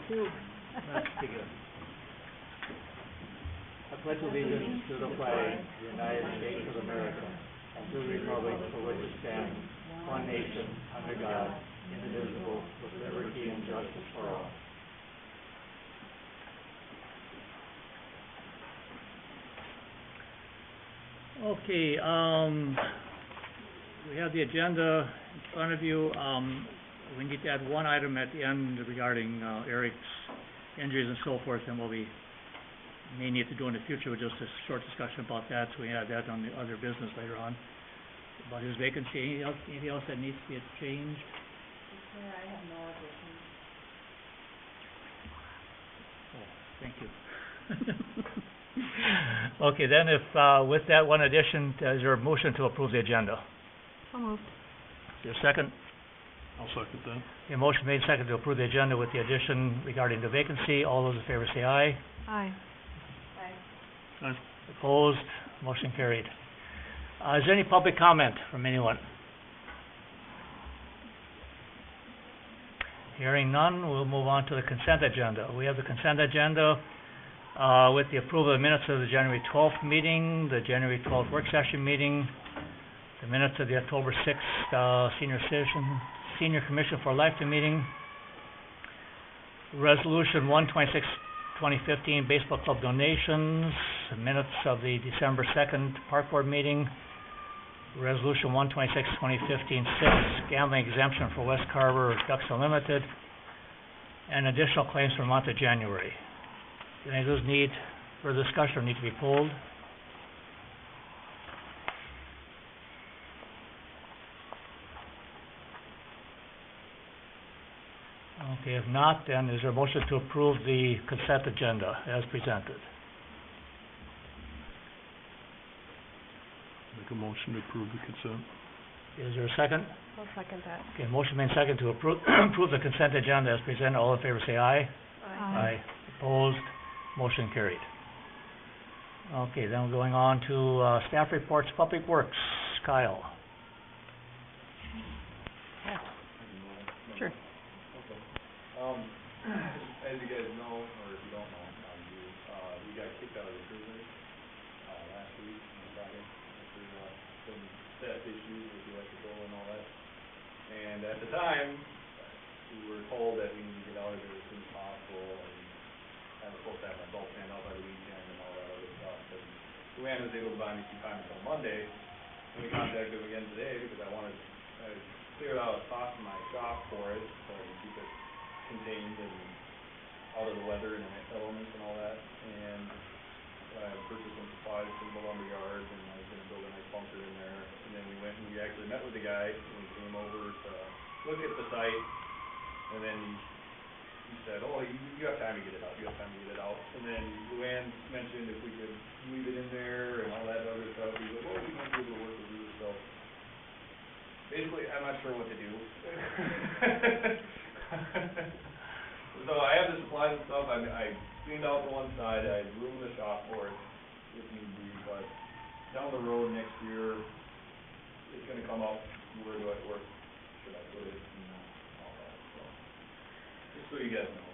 too. Let's begin. I pledge allegiance to the flag of the United States of America, and to the republic for which it stands, one nation, under God, indivisible, with liberty and justice for all. Okay, we have the agenda in front of you. We need to add one item at the end regarding Eric's injuries and so forth, and what we may need to do in the future with just a short discussion about that, so we have that on the other business later on. About his vacancy, anything else that needs to be changed? Mayor, I have no additions. Oh, thank you. Okay, then if, with that one addition, is there a motion to approve the agenda? So moved. Is there a second? I'll second that. A motion made second to approve the agenda with the addition regarding the vacancy. All those in favor say aye. Aye. Aye. Opposed? Motion carried. Is there any public comment from anyone? Hearing none, we'll move on to the consent agenda. We have the consent agenda with the approval of the minutes of the January 12th meeting, the January 12th work session meeting, the minutes of the October 6th Senior Commission for a Lifetime meeting, Resolution 126-2015 Baseball Club donations, the minutes of the December 2nd Park Board meeting, Resolution 126-2015 gambling exemption for West Carver Ducks Unlimited, and additional claims for the month of January. Do any of those need further discussion or need to be pulled? Okay, if not, then is there a motion to approve the consent agenda as presented? Make a motion to approve the consent. Is there a second? I'll second that. Okay, motion made second to approve approve the consent agenda as presented. All in favor say aye. Aye. Opposed? Motion carried. Okay, then we're going on to staff reports, Public Works. Kyle. Sure. As you guys know, or if you don't know, we got kicked out of the cruiser, last week on Friday, after, some staff issues with the electrical and all that. And at the time, we were told that we needed to get out of there as soon as possible, and I was supposed to have my salt stand out by the weekend and all that other stuff, and Luann was able to buy me some time until Monday, and we contacted him again today, because I cleared out a spot in my shop for it, so I can keep it contained and out of the weather and elements and all that, and I purchased some supplies from the lumber yard, and I was gonna build a nice bunker in there, and then we went and we actually met with the guy, and we came over to look at the site, and then he said, oh, you have time to get it out, and then Luann mentioned if we could leave it in there and all that other stuff, we said, well, we might be able to work with you, so basically, I'm not sure what to do. So I have the supplies and stuff, I cleaned out the one side, I have room in the shop for it, if need be, but down the road next year, it's gonna come up, where should I put it, and all that, so, just so you guys know.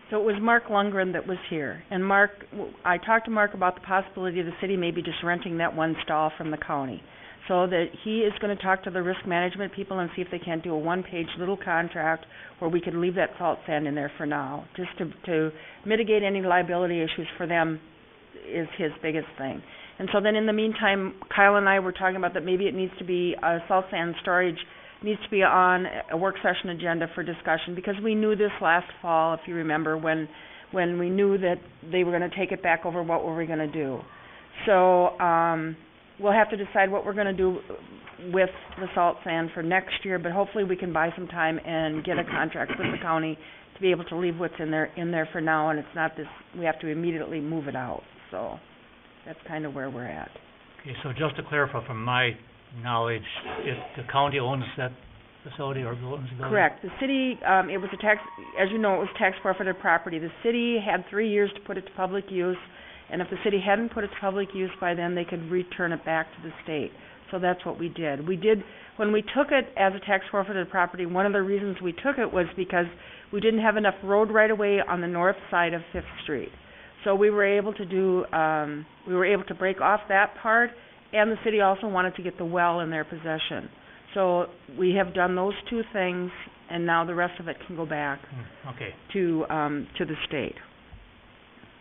So it was Mark Lundgren that was here, and I talked to Mark about the possibility of the city maybe just renting that one stall from the county, so that he is going to talk to the risk management people and see if they can't do a one-page little contract where we could leave that salt sand in there for now, just to mitigate any liability issues for them is his biggest thing. And so then in the meantime, Kyle and I were talking about that maybe it needs to be, salt sand storage needs to be on a work session agenda for discussion, because we knew this last fall, if you remember, when we knew that they were going to take it back over, what were we going to do. So we'll have to decide what we're going to do with the salt sand for next year, but hopefully we can buy some time and get a contract with the county to be able to leave what's in there for now, and it's not this, we have to immediately move it out. So that's kind of where we're at. Okay, so just to clarify from my knowledge, if the county owns that facility or owns the building? Correct. The city, it was a tax, as you know, it was tax forfeited property. The city had 3 years to put it to public use, and if the city hadn't put it to public use by then, they could return it back to the state. So that's what we did. When we took it as a tax forfeited property, one of the reasons we took it was because we didn't have enough road right-of-way on the north side of Fifth Street. So we were able to break off that part, and the city also wanted to get the well in their possession. So we have done those two things, and now the rest of it can go back Okay. to the state,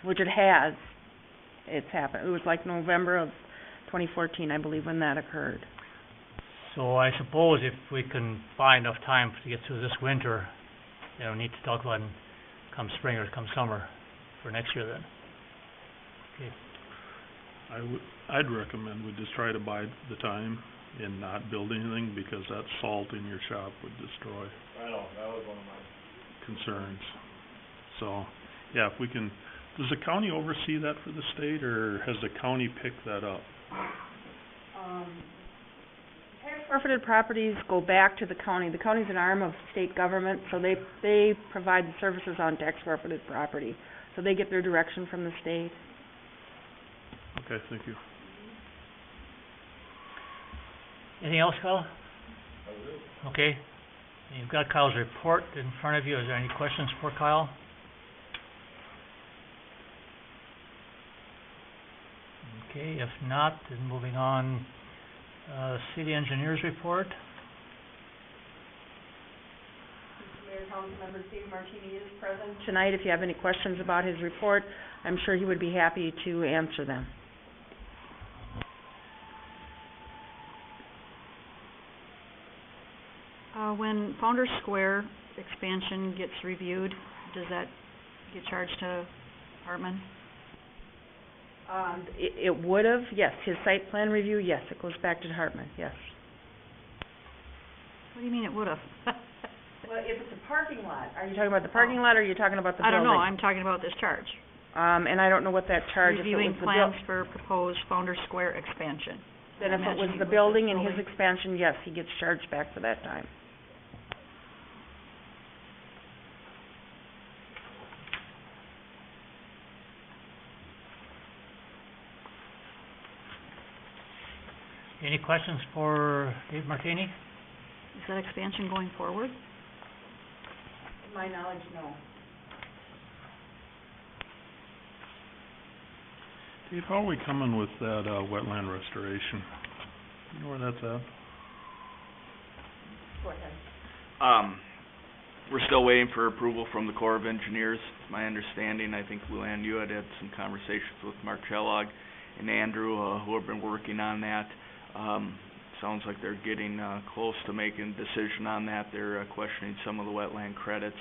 which it has. It's happened. It was like November of 2014, I believe, when that occurred. So I suppose if we can find enough time to get through this winter, you know, need to talk about it come spring or come summer for next year then. Okay. I'd recommend we just try to bide the time and not build anything, because that salt in your shop would destroy I know, that was one of my, concerns. So, yeah, if we can, does the county oversee that for the state, or has the county picked that up? Tax forfeited properties go back to the county. The county's an arm of state government, so they provide the services on tax forfeited property. So they get their direction from the state. Okay, thank you. Anything else, Kyle? that was it. Okay. You've got Kyle's report in front of you. Is there any questions for Kyle? Okay, if not, then moving on, city engineer's report. Mayor, Councilmember Steve Martini is present tonight. If you have any questions about his report, I'm sure he would be happy to answer them. When Founders Square expansion gets reviewed, does that get charged to Hartman? It would have, yes. His site plan review, yes. It goes back to Hartman, yes. What do you mean it would have? Well, if it's a parking lot, are you talking about the parking lot, or are you talking about the I building? don't know, I'm talking about this charge. And I don't know what that charge, if it Reviewing was the plans for proposed Founders Square expansion. then if it was Imagine the it building the and his building. expansion, yes, he gets charged back for that time. Any questions for Dave Martini? Is that expansion going forward? To my knowledge, no. Dave, how are we coming with that, wetland restoration? You know where that's at? Go ahead. We're still waiting for approval from the Corps of Engineers. It's my understanding, I think Luann, you had some conversations with Mark Kellogg and Andrew, who have been working on that. Sounds like they're getting close to making a decision on that. They're questioning some of the wetland credits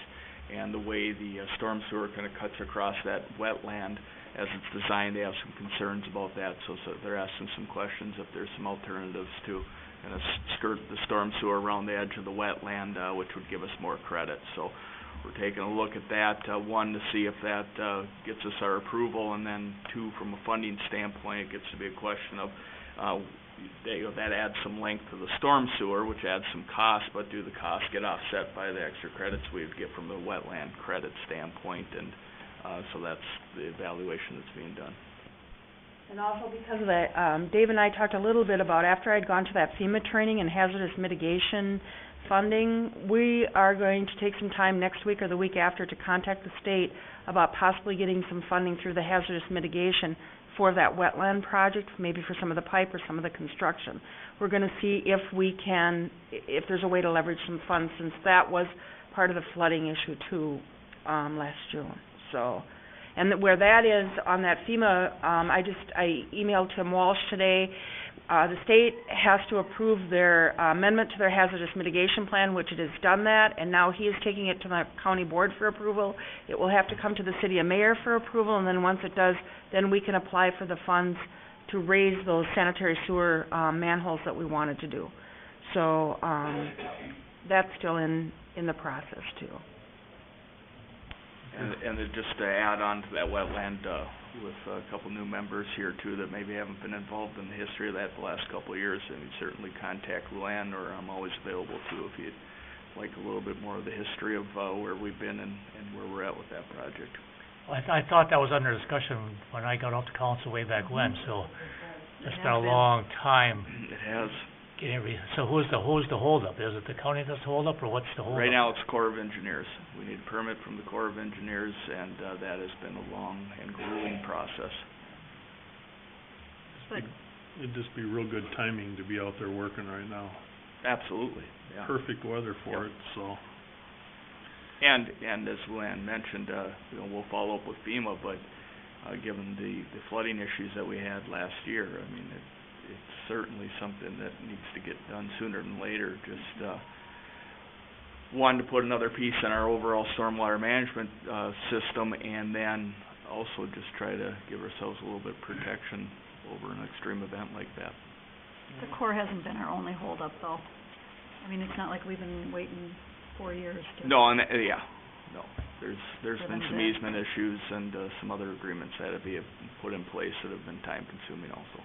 and the way the storm sewer kind of cuts across that wetland as it's designed. They have some concerns about that, so they're asking some questions if there's some alternatives to kind of skirt the storm sewer around the edge of the wetland, which would give us more credit. So we're taking a look at that, one, to see if that gets us our approval, and then two, from a funding standpoint, it gets to be a question of that adds some length to the storm sewer, which adds some cost, but do the costs get offset by the extra credits we would get from the wetland credit standpoint? And so that's the evaluation that's being done. And also because of that, Dave and I talked a little bit about, after I'd gone to that FEMA training and hazardous mitigation funding, we are going to take some time next week or the week after to contact the state about possibly getting some funding through the hazardous mitigation for that wetland project, maybe for some of the pipe or some of the construction. We're going to see if we can, if there's a way to leverage some funds, since that was part of the flooding issue too, last June. So, and where that is on that FEMA, I emailed Tim Walsh today. The state has to approve their amendment to their hazardous mitigation plan, which it has done that, and now he is taking it to the county board for approval. It will have to come to the city of mayor for approval, and then once it does, then we can apply for the funds to raise those sanitary sewer manholes that we wanted to do. So that's still in the process too. And just to add on to that wetland, with a couple new members here too that maybe haven't been involved in the history of that the last couple of years, and you'd certainly contact Luann, or I'm always available too if you'd like a little bit more of the history of where we've been and where we're at with that project. Well, I thought that was under discussion when I got off the council way back when, so it's been a long time It has. So who's the holdup? Is it the county that's the holdup, or what's the holdup? Right now, it's Corps of Engineers. We need a permit from the Corps of Engineers, and that has been a long and grueling process. But It'd just be real good timing to be out there working right now. Absolutely, yeah. Perfect weather for Yep. it, so. And as Luann mentioned, we'll follow up with FEMA, but given the flooding issues that we had last year, I mean, it's certainly something that needs to get done sooner than later. Just wanted to put another piece in our overall stormwater management system, and then also just try to give ourselves a little bit of protection over an extreme event like that. the Corps hasn't been our only holdup, though. I mean, it's not like we've been waiting 4 years to... No, and there's For been them some to- easement issues and some other agreements that have been put in place that have been time consuming also.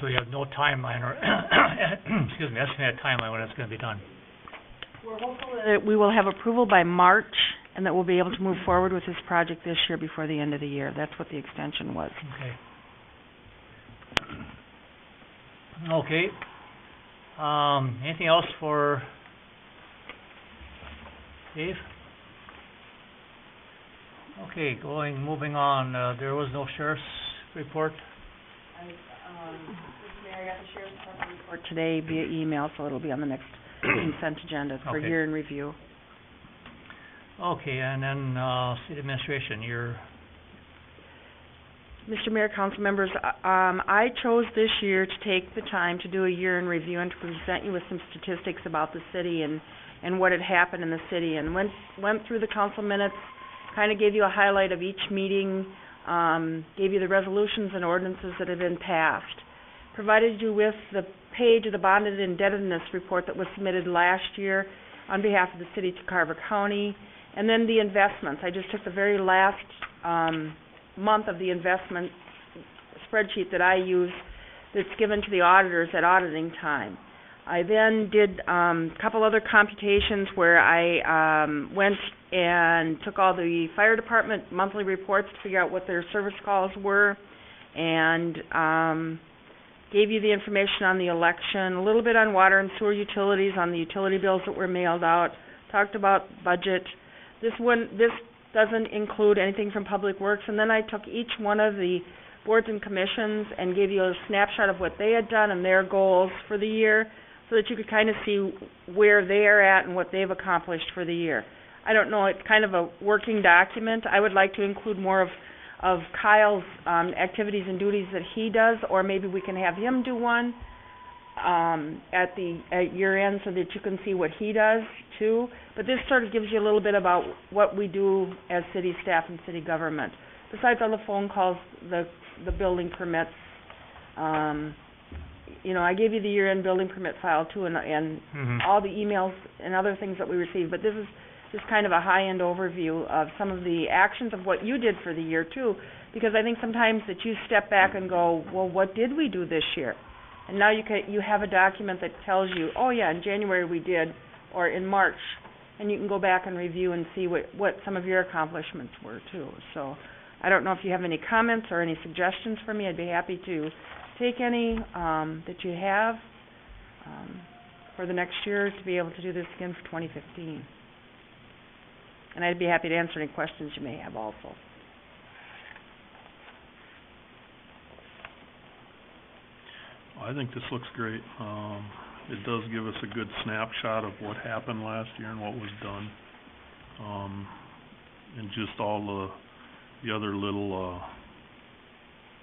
So you have no timeline or, excuse me, estimated timeline when it's gonna be done? We're hopeful that we will have approval by March, and that we'll be able to move forward with this project this year before the end of the year. That's what the extension was. Okay. Okay. Anything else for Dave? Okay, moving on, there was no sheriff's report? Mayor, I got the sheriff's department report today via email, so it'll be on the next consent agenda for Okay. year in review. Okay, and then, city administration, Mr. Mayor, council members, I chose this year to take the time to do a year in review and to present you with some statistics about the city and what had happened in the city, and went through the council minutes, kind of gave you a highlight of each meeting, gave you the resolutions and ordinances that have been passed, provided you with the page of the bonded indebtedness report that was submitted last year on behalf of the city to Carver County, and then the investments. I just took the very last month of the investment spreadsheet that I use that's given to the auditors at auditing time. I then did a couple other computations where I went and took all the fire department monthly reports to figure out what their service calls were, and gave you the information on the election, a little bit on water and sewer utilities, on the utility bills that were mailed out, talked about budget. This doesn't include anything from Public Works, and then I took each one of the boards and commissions and gave you a snapshot of what they had done and their goals for the year, so that you could kind of see where they're at and what they've accomplished for the year. I don't know, it's kind of a working document. I would like to include more of Kyle's activities and duties that he does, or maybe we can have him do one at year end so that you can see what he does too. But this sort of gives you a little bit about what we do as city staff and city government. Besides all the phone calls, the building permits, I gave you the year-end building permit file too, and all the emails and other things that we received. But this is just kind of a high-end overview of some of the actions of what you did for the year too, because I think sometimes that you step back and go, well, what did we do this year? And now you have a document that tells you, oh yeah, in January we did, or in March, and you can go back and review and see what some of your accomplishments were too. So I don't know if you have any comments or any suggestions for me. I'd be happy to take any that you have for the next year to be able to do this again for 2015. And I'd be happy to answer any questions you may have also. I think this looks great. It does give us a good snapshot of what happened last year and what was done. And just all the other little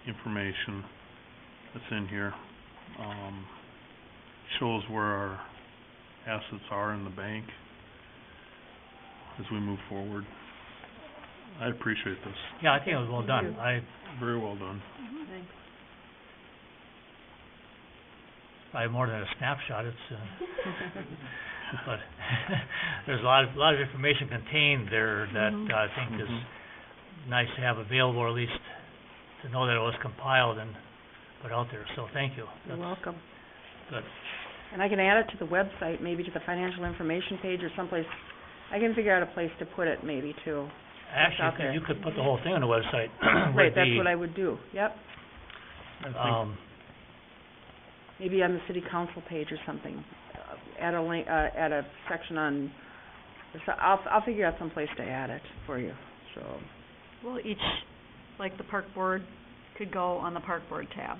information that's in here. Shows where our assets are in the bank as we move forward. I appreciate this. Yeah, I think it was well done. Very well done. Thanks. Probably more than a snapshot, it's, but there's a lot of information contained there that I think is nice to have available, or at least to know that it was compiled and put out there, so thank you. You're welcome. Good. And I can add it to the website, maybe to the financial information page or someplace. I can figure out a place to put it maybe too. Actually, you could put the whole thing on the website. Right, that's what I would do, yep. maybe on the city council page or something, add a link, add a section on, so I'll figure out some place to add it for you, so. Well, each, like the park board could go on the park board tab.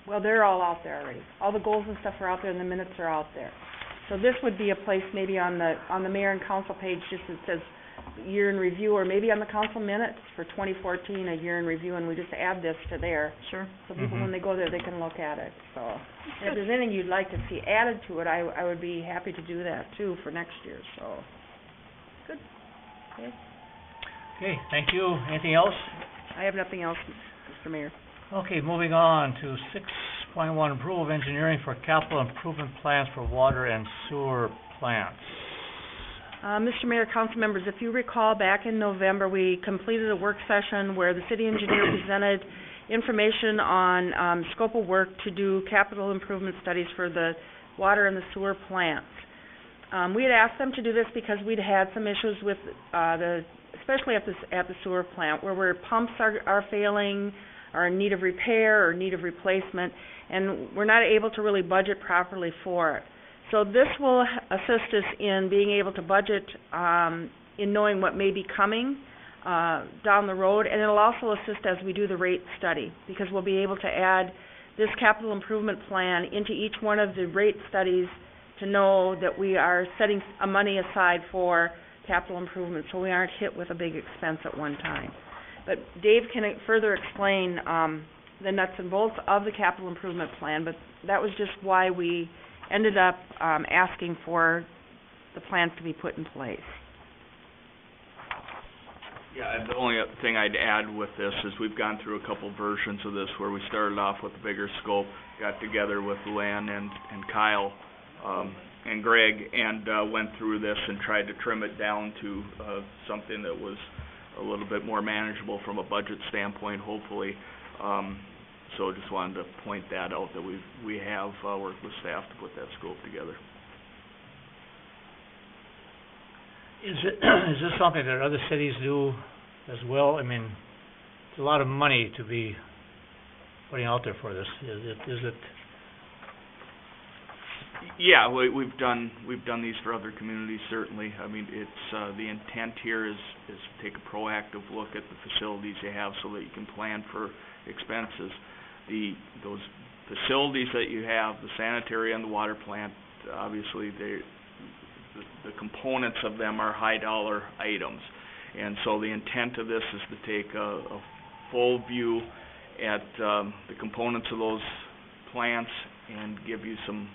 Well, they're all out there already. All the goals and stuff are out there, and the minutes are out there. So this would be a place maybe on the mayor and council page, just that says year in review, or maybe on the council minutes for 2014, a year in review, and we just add this to there. Sure. So people, Mhm. when they go there, they can look at it, so. And if there's anything you'd like to see added to it, I would be happy to do that too for next year, so. Good. Okay. Okay, thank you. Anything else? I have nothing else, Mr. Mayor. Okay, moving on to 6.1, approval of engineering for capital improvement plans for water and sewer plants. Mr. Mayor, council members, if you recall, back in November, we completed a work session where the city engineer presented information on scope of work to do capital improvement studies for the water and the sewer plants. We had asked them to do this because we'd had some issues with especially at the sewer plant, where pumps are failing, are in need of repair or need of replacement, and we're not able to really budget properly for it. So this will assist us in being able to budget, in knowing what may be coming down the road, and it'll also assist as we do the rate study, because we'll be able to add this capital improvement plan into each one of the rate studies to know that we are setting money aside for capital improvement, so we aren't hit with a big expense at one time. But Dave can further explain the nuts and bolts of the capital improvement plan, but that was just why we ended up asking for the plans to be put in place. Yeah, and the only thing I'd add with this is we've gone through a couple versions of this where we started off with a bigger scope, got together with Luann and Kyle and Greg, and went through this and tried to trim it down to something that was a little bit more manageable from a budget standpoint, hopefully. So just wanted to point that out, that we have worked with staff to put that scope together. Is this something that other cities do as well? I mean, it's a lot of money to be putting out there for this. Is it? Yeah, we've done these for other communities, certainly. I mean, it's the intent here is to take a proactive look at the facilities you have so that you can plan for expenses. Those facilities that you have, the sanitary and the water plant, obviously the components of them are high dollar items, and so the intent of this is to take a full view at the components of those plants and give you some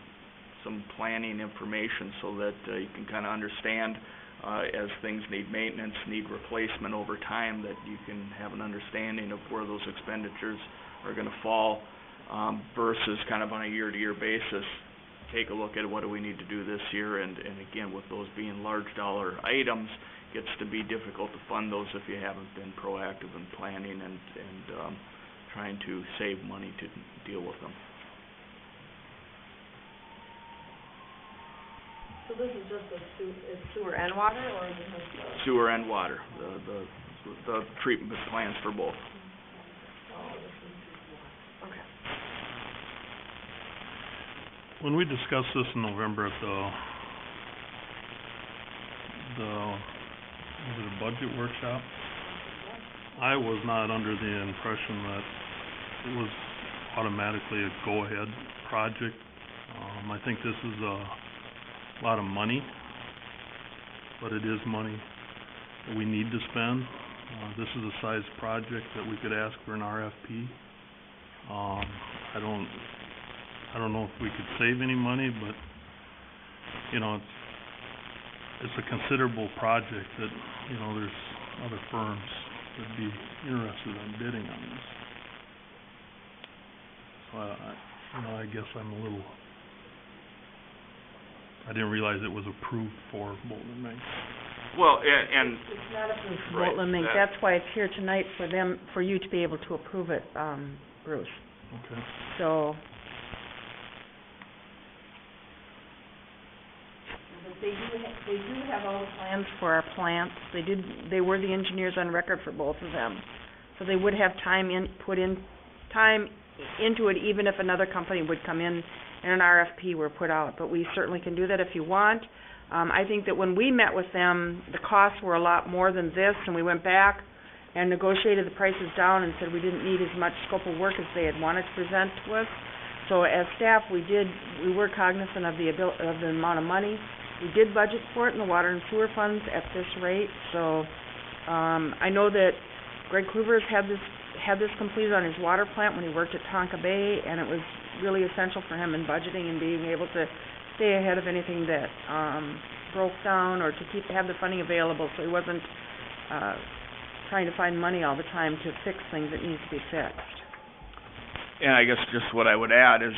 planning information so that you can kind of understand as things need maintenance, need replacement over time, that you can have an understanding of where those expenditures are going to fall versus kind of on a year-to-year basis. Take a look at what do we need to do this year, and again, with those being large dollar items, gets to be difficult to fund those if you haven't been proactive in planning and trying to save money to deal with them. So this is just sewer and water, or is it just Sewer and water, the treatment plans for both. okay. When we discussed this in November at was it a budget workshop? I was not under the impression that it was automatically a go-ahead project. I think this is a lot of money, but it is money that we need to spend. This is a size project that we could ask for an RFP. I don't know if we could save any money, but you know, it's a considerable project that, you know, there's other firms that'd be interested in bidding on this. So I guess I didn't realize it was approved for Bolton and Mink. Well, and It's not approved for Right, Bolton and Mink. that- That's why it's here tonight for you to be able to approve it, Bruce. Okay. So. But they do have all the plans for our plants. They were the engineers on record for both of them. So they would have time into it, even if another company would come in and an RFP were put out, but we certainly can do that if you want. I think that when we met with them, the costs were a lot more than this, and we went back and negotiated the prices down and said we didn't need as much scope of work as they had wanted to present to us. So as staff, we were cognizant of the amount of money. We did budget for it in the water and sewer funds at this rate, so I know that Greg Kluver has had this completed on his water plant when he worked at Tonka Bay, and it was really essential for him in budgeting and being able to stay ahead of anything that broke down, or to have the funding available, so he wasn't trying to find money all the time to fix things that needs to be fixed. And I guess just what I would add is,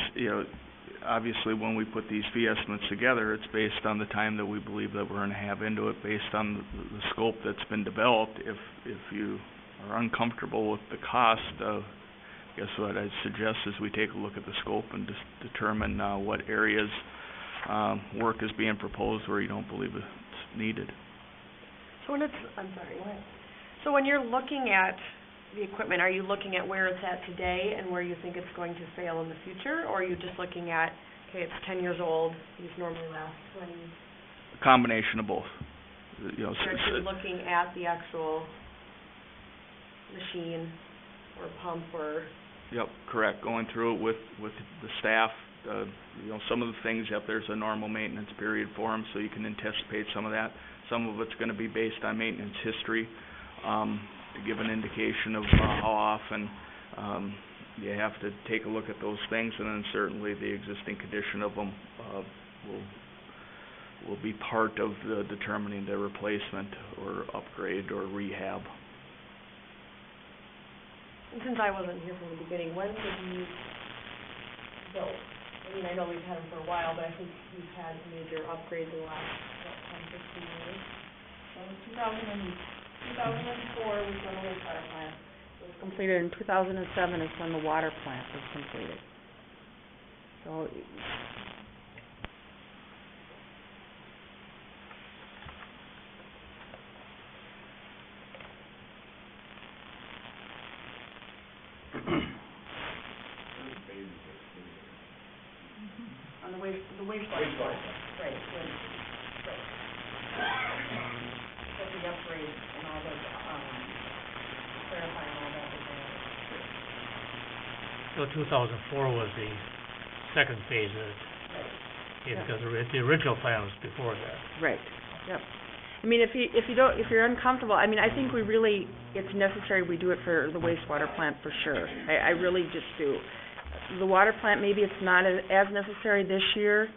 obviously when we put these fee estimates together, it's based on the time that we believe that we're going to have into it, based on the scope that's been developed. If you are uncomfortable with the cost, I guess what I'd suggest is we take a look at the scope and just determine what areas work is being proposed where you don't believe it's needed. So when So when you're looking at the equipment, are you looking at where it's at today and where you think it's going to fail in the future, or are you just looking at, okay, it's 10 years old, these normally last 20? A combination of both. So you're looking at the actual machine or pump or... Yep, correct. Going through it with the staff. Some of the things, there's a normal maintenance period for them, so you can anticipate some of that. Some of it's going to be based on maintenance history, to give an indication of how often you have to take a look at those things, and then certainly the existing condition of them will be part of the determining their replacement or upgrade or rehab. And since I wasn't here from the beginning, when did you build? I know we've had them for a while, but I think we've had major upgrades in the last, 10, 15 years. So 2004 was when the wastewater plant was Completed in 2007 is when the water plant was completed. So on the wastewater plant, right, so the upgrade and all those, clarifying all that was So 2004 was the second phase of it. Because the original plan was before that. Right, yep. I mean, if you're uncomfortable, I think it's necessary we do it for the wastewater plant for sure. I really just do. The water plant, maybe it's not as necessary this year,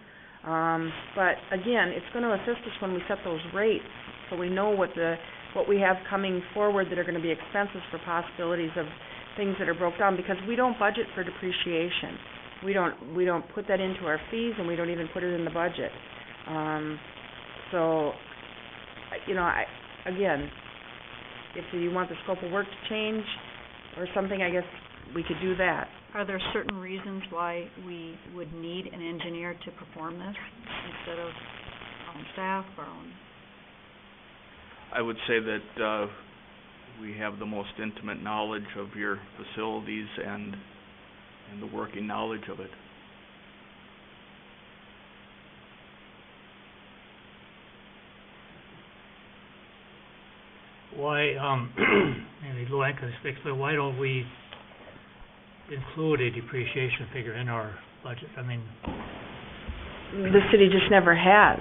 but again, it's going to assist us when we set those rates, so we know what we have coming forward that are going to be expenses for possibilities of things that are broke down, because we don't budget for depreciation. We don't put that into our fees, and we don't even put it in the budget. Again, if you want the scope of work to change or something, I guess we could do that. Are there certain reasons why we would need an engineer to perform this instead of our own staff, our own? I would say that we have the most intimate knowledge of your facilities and the working knowledge of it. Why, maybe Luann can explain, why don't we include a depreciation figure in our budget? The city just never has.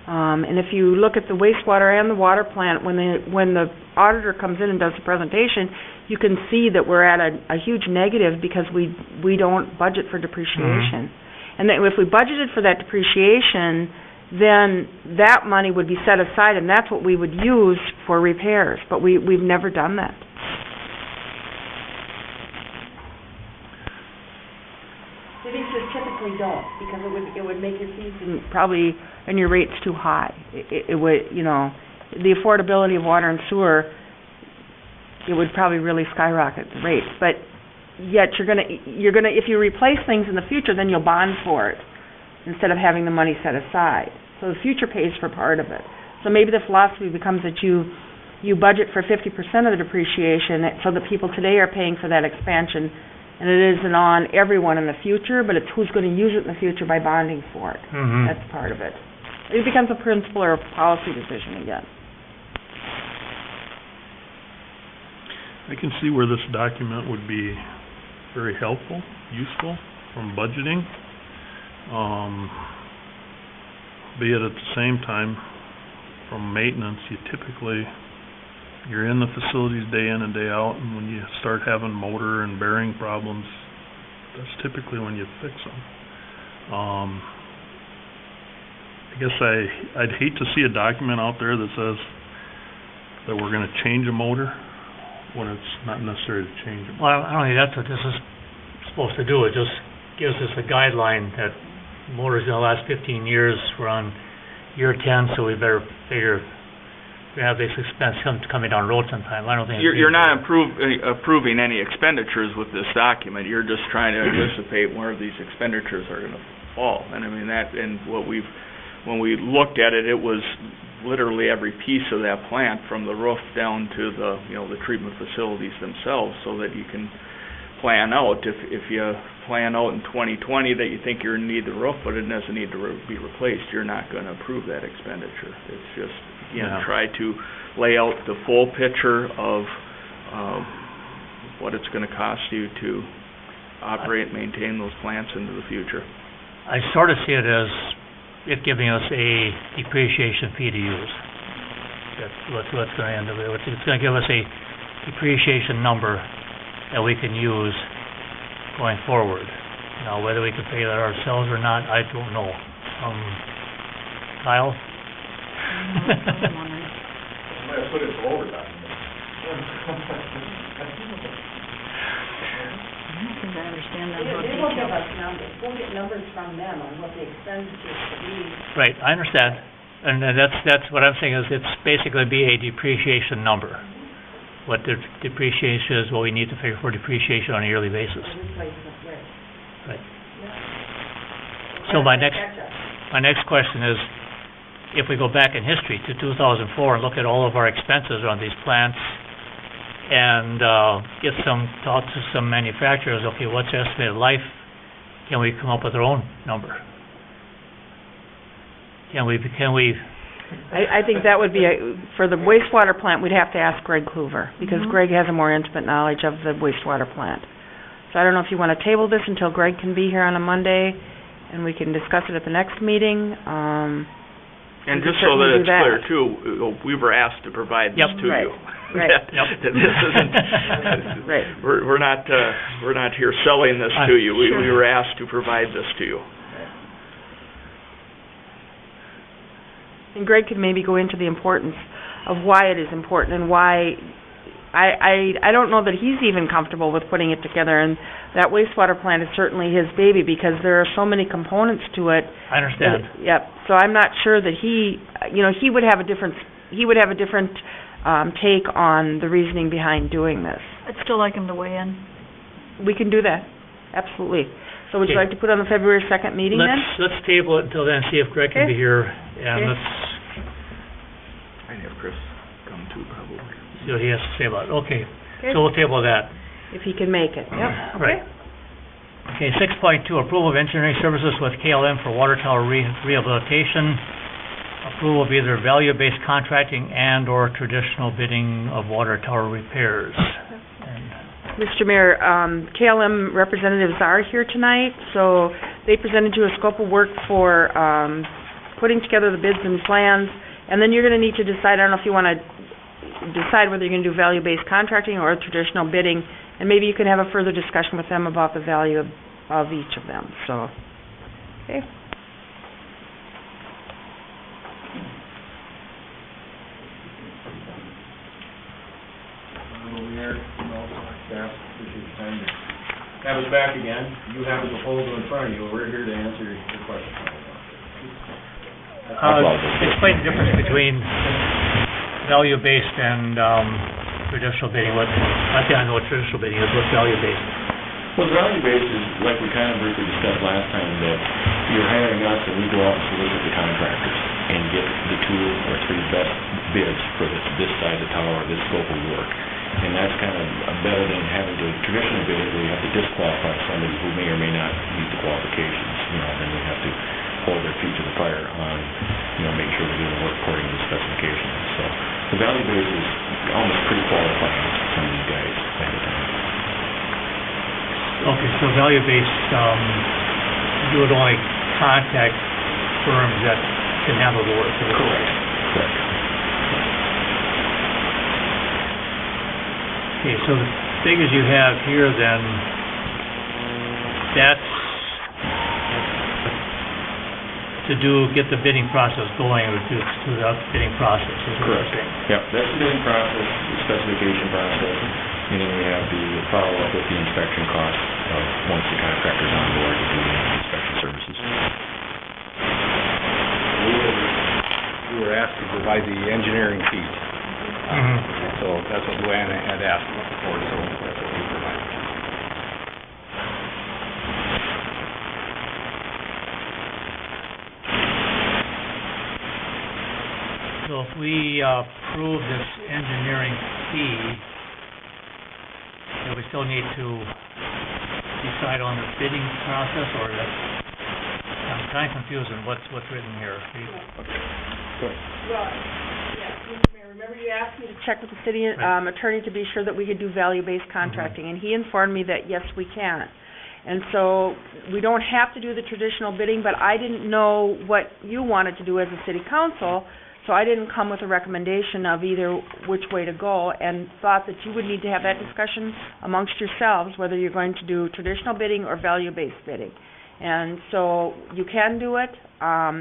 And if you look at the wastewater and the water plant, when the auditor comes in and does the presentation, you can see that we're at a huge negative because we don't budget for depreciation. And that if we budgeted for that depreciation, then that money would be set aside, and that's what we would use for repairs. But we've never done that. Cities just typically don't, because it would make your fees and your rates too high. It would, the affordability of water and sewer, it would probably really skyrocket the rates. But yet you're gonna if you replace things in the future, then you'll bond for it instead of having the money set aside. So the future pays for part of it. So maybe the philosophy becomes that you budget for 50% of the depreciation, so that people today are paying for that expansion, And it isn't on everyone in the future, but it's who's gonna use it in the future by bonding for it. Mm-hmm. That's part of it. It becomes a principle or a policy decision again. I can see where this document would be very helpful, useful from budgeting. Be it at the same time, from maintenance, you're in the facilities day in and day out, and when you start having motor and bearing problems, that's typically when you fix them. I guess I'd hate to see a document out there that says that we're gonna change a motor when it's not necessary to change it. Well, I don't think that's what this is supposed to do. It just gives us a guideline that motors in the last 15 years were on year 10, so we better figure we have this expense coming down the road sometime. I don't think You're not approving any expenditures with this document. You're just trying to anticipate where these expenditures are gonna fall. And I mean, when we looked at it, it was literally every piece of that plant, from the roof down to the treatment facilities themselves, so that you can plan out. If you plan out in 2020 that you think you're gonna need the roof, but it doesn't need to be replaced, you're not gonna approve that expenditure. It's just, try to lay out the full picture of what it's gonna cost you to operate and maintain those plants into the future. I sort of see it as it giving us a depreciation fee to use. That's what's going to end up. It's going to give us a depreciation number that we can use going forward. Now, whether we can pay that ourselves or not, I don't know. Kyle? Somebody put it for overtime. I don't think I understand that whole They will give detail. us numbers, we'll get numbers from them on what the expenditures will be. Right, I understand. And that's what I'm saying, is it's basically be a depreciation number. What the depreciation is, what we need to figure for depreciation on a yearly basis. Replacement, right. Right. So my next question is, if we go back in history to 2004 and look at all of our expenses on these plants and talk to some manufacturers, okay, what's the estimated life? Can we come up with our own number? Can we? I think that would be, for the wastewater plant, we'd have to ask Greg Hoover, because Mhm. Greg has a more intimate knowledge of the wastewater plant. So I don't know if you want to table this until Greg can be here on a Monday, and we can discuss it at the next meeting. And We just can so that certainly it's do that. clear too, we were asked to provide this Yep. to Right. you. Right. Yep. That this isn't, Right. we're not here selling this to you. We were asked to provide this to you. And Greg could maybe go into the importance of why it is important and why, I don't know that he's even comfortable with putting it together, and that wastewater plant is certainly his baby, because there are so many components to it. I understand. Yep, so I'm not sure that he would have a different take on the reasoning behind doing this. I'd still like him to weigh in. We can do that, absolutely. So would you Okay. like to put on the February 2nd meeting then? Let's table it until then, see if Greg can Okay. be here, and Okay. let's I'd have Chris come too, probably. see what he has to say about it. Okay, Okay. so we'll table that. If he can make it, yep, okay. Right. Okay, 6.2, approval of engineering services with KLM for water tower rehabilitation. Approval of either value-based contracting and/or traditional bidding of water tower repairs. And Mr. Mayor, KLM representatives are here tonight, so they presented you a scope of work for putting together the bids and plans, and then you're going to need to decide, I don't know if you want to decide whether you're going to do value-based contracting or traditional bidding, and maybe you can have a further discussion with them about the value of each of them, so, okay. Mayor, staff, appreciate your time to have us back again. You have a proposal in front of you, we're here to answer your questions. explain the difference between value-based and traditional bidding. I think I know what traditional bidding is. What's value-based? Well, the value-based is, like we kind of briefly discussed last time, that you're hiring us and we go out and solicit the contractors and get the two or three best bids for this size of tower or this scope of work. And that's kind of better than having to traditionally bid it, where you have to disqualify somebody who may or may not meet the qualifications, then we have to hold their feet to the fire on, making sure they're doing the work according to the specifications. So the value base is almost pre-qualifying some of these guys ahead of time. Okay, so value-based, you would only contact firms that can handle the work. Correct. Okay, so the figures you have here then, that's get the bidding process going, or to the bidding process, is what you're saying? Yep, that's the bidding process, the specification process, and then we have the follow-up with the inspection costs of once the contractor's on board to do the inspection services. We were asked to provide the engineering fees. So that's what Luann had asked for, so that's what we provided. So if we approve this engineering fee, then we still need to decide on the bidding process, or I'm kind of confused on what's written here. Well, Mayor, remember you asked me to check with the city attorney to be sure that we could do value-based contracting, and he informed me that, yes, we can. And so, we don't have to do the traditional bidding, but I didn't know what you wanted to do as a city council, so I didn't come with a recommendation of either which way to go, and thought that you would need to have that discussion amongst yourselves, whether you're going to do traditional bidding or value-based bidding. And so, you can do it,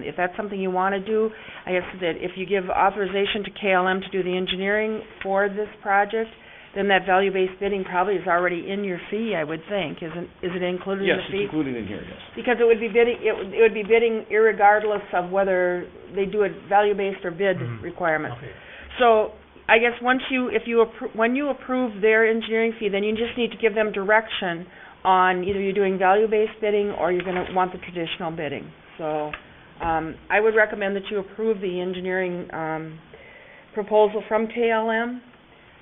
if that's something you want to do. I guess that if you give authorization to KLM to do the engineering for this project, then that value-based bidding probably is already in your fee, I would think. Is it included in the fee? Yes, it's included in here, yes. Because it would be bidding, it would be bidding irregardless of whether they do it value-based or bid requirements. Okay. So, I guess when you approve their engineering fee, then you just need to give them direction on either you're doing value-based bidding or you're gonna want the traditional bidding. So, I would recommend that you approve the engineering, proposal from KLM.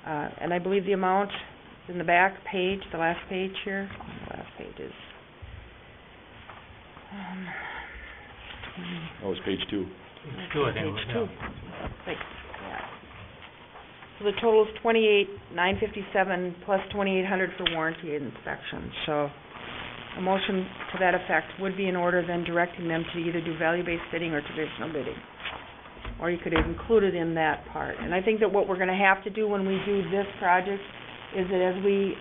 And I believe the amount is in the back page, the last page here. The last page is, It's page 2. Page 2, I think. Page 2. Thanks. Yeah. So the total is $28,957 plus $2,800 for warranty and inspection. So a motion to that effect would be in order, then directing them to either do value-based bidding or traditional bidding. Or you could include it in that part. And I think that what we're going to have to do when we do this project is that as we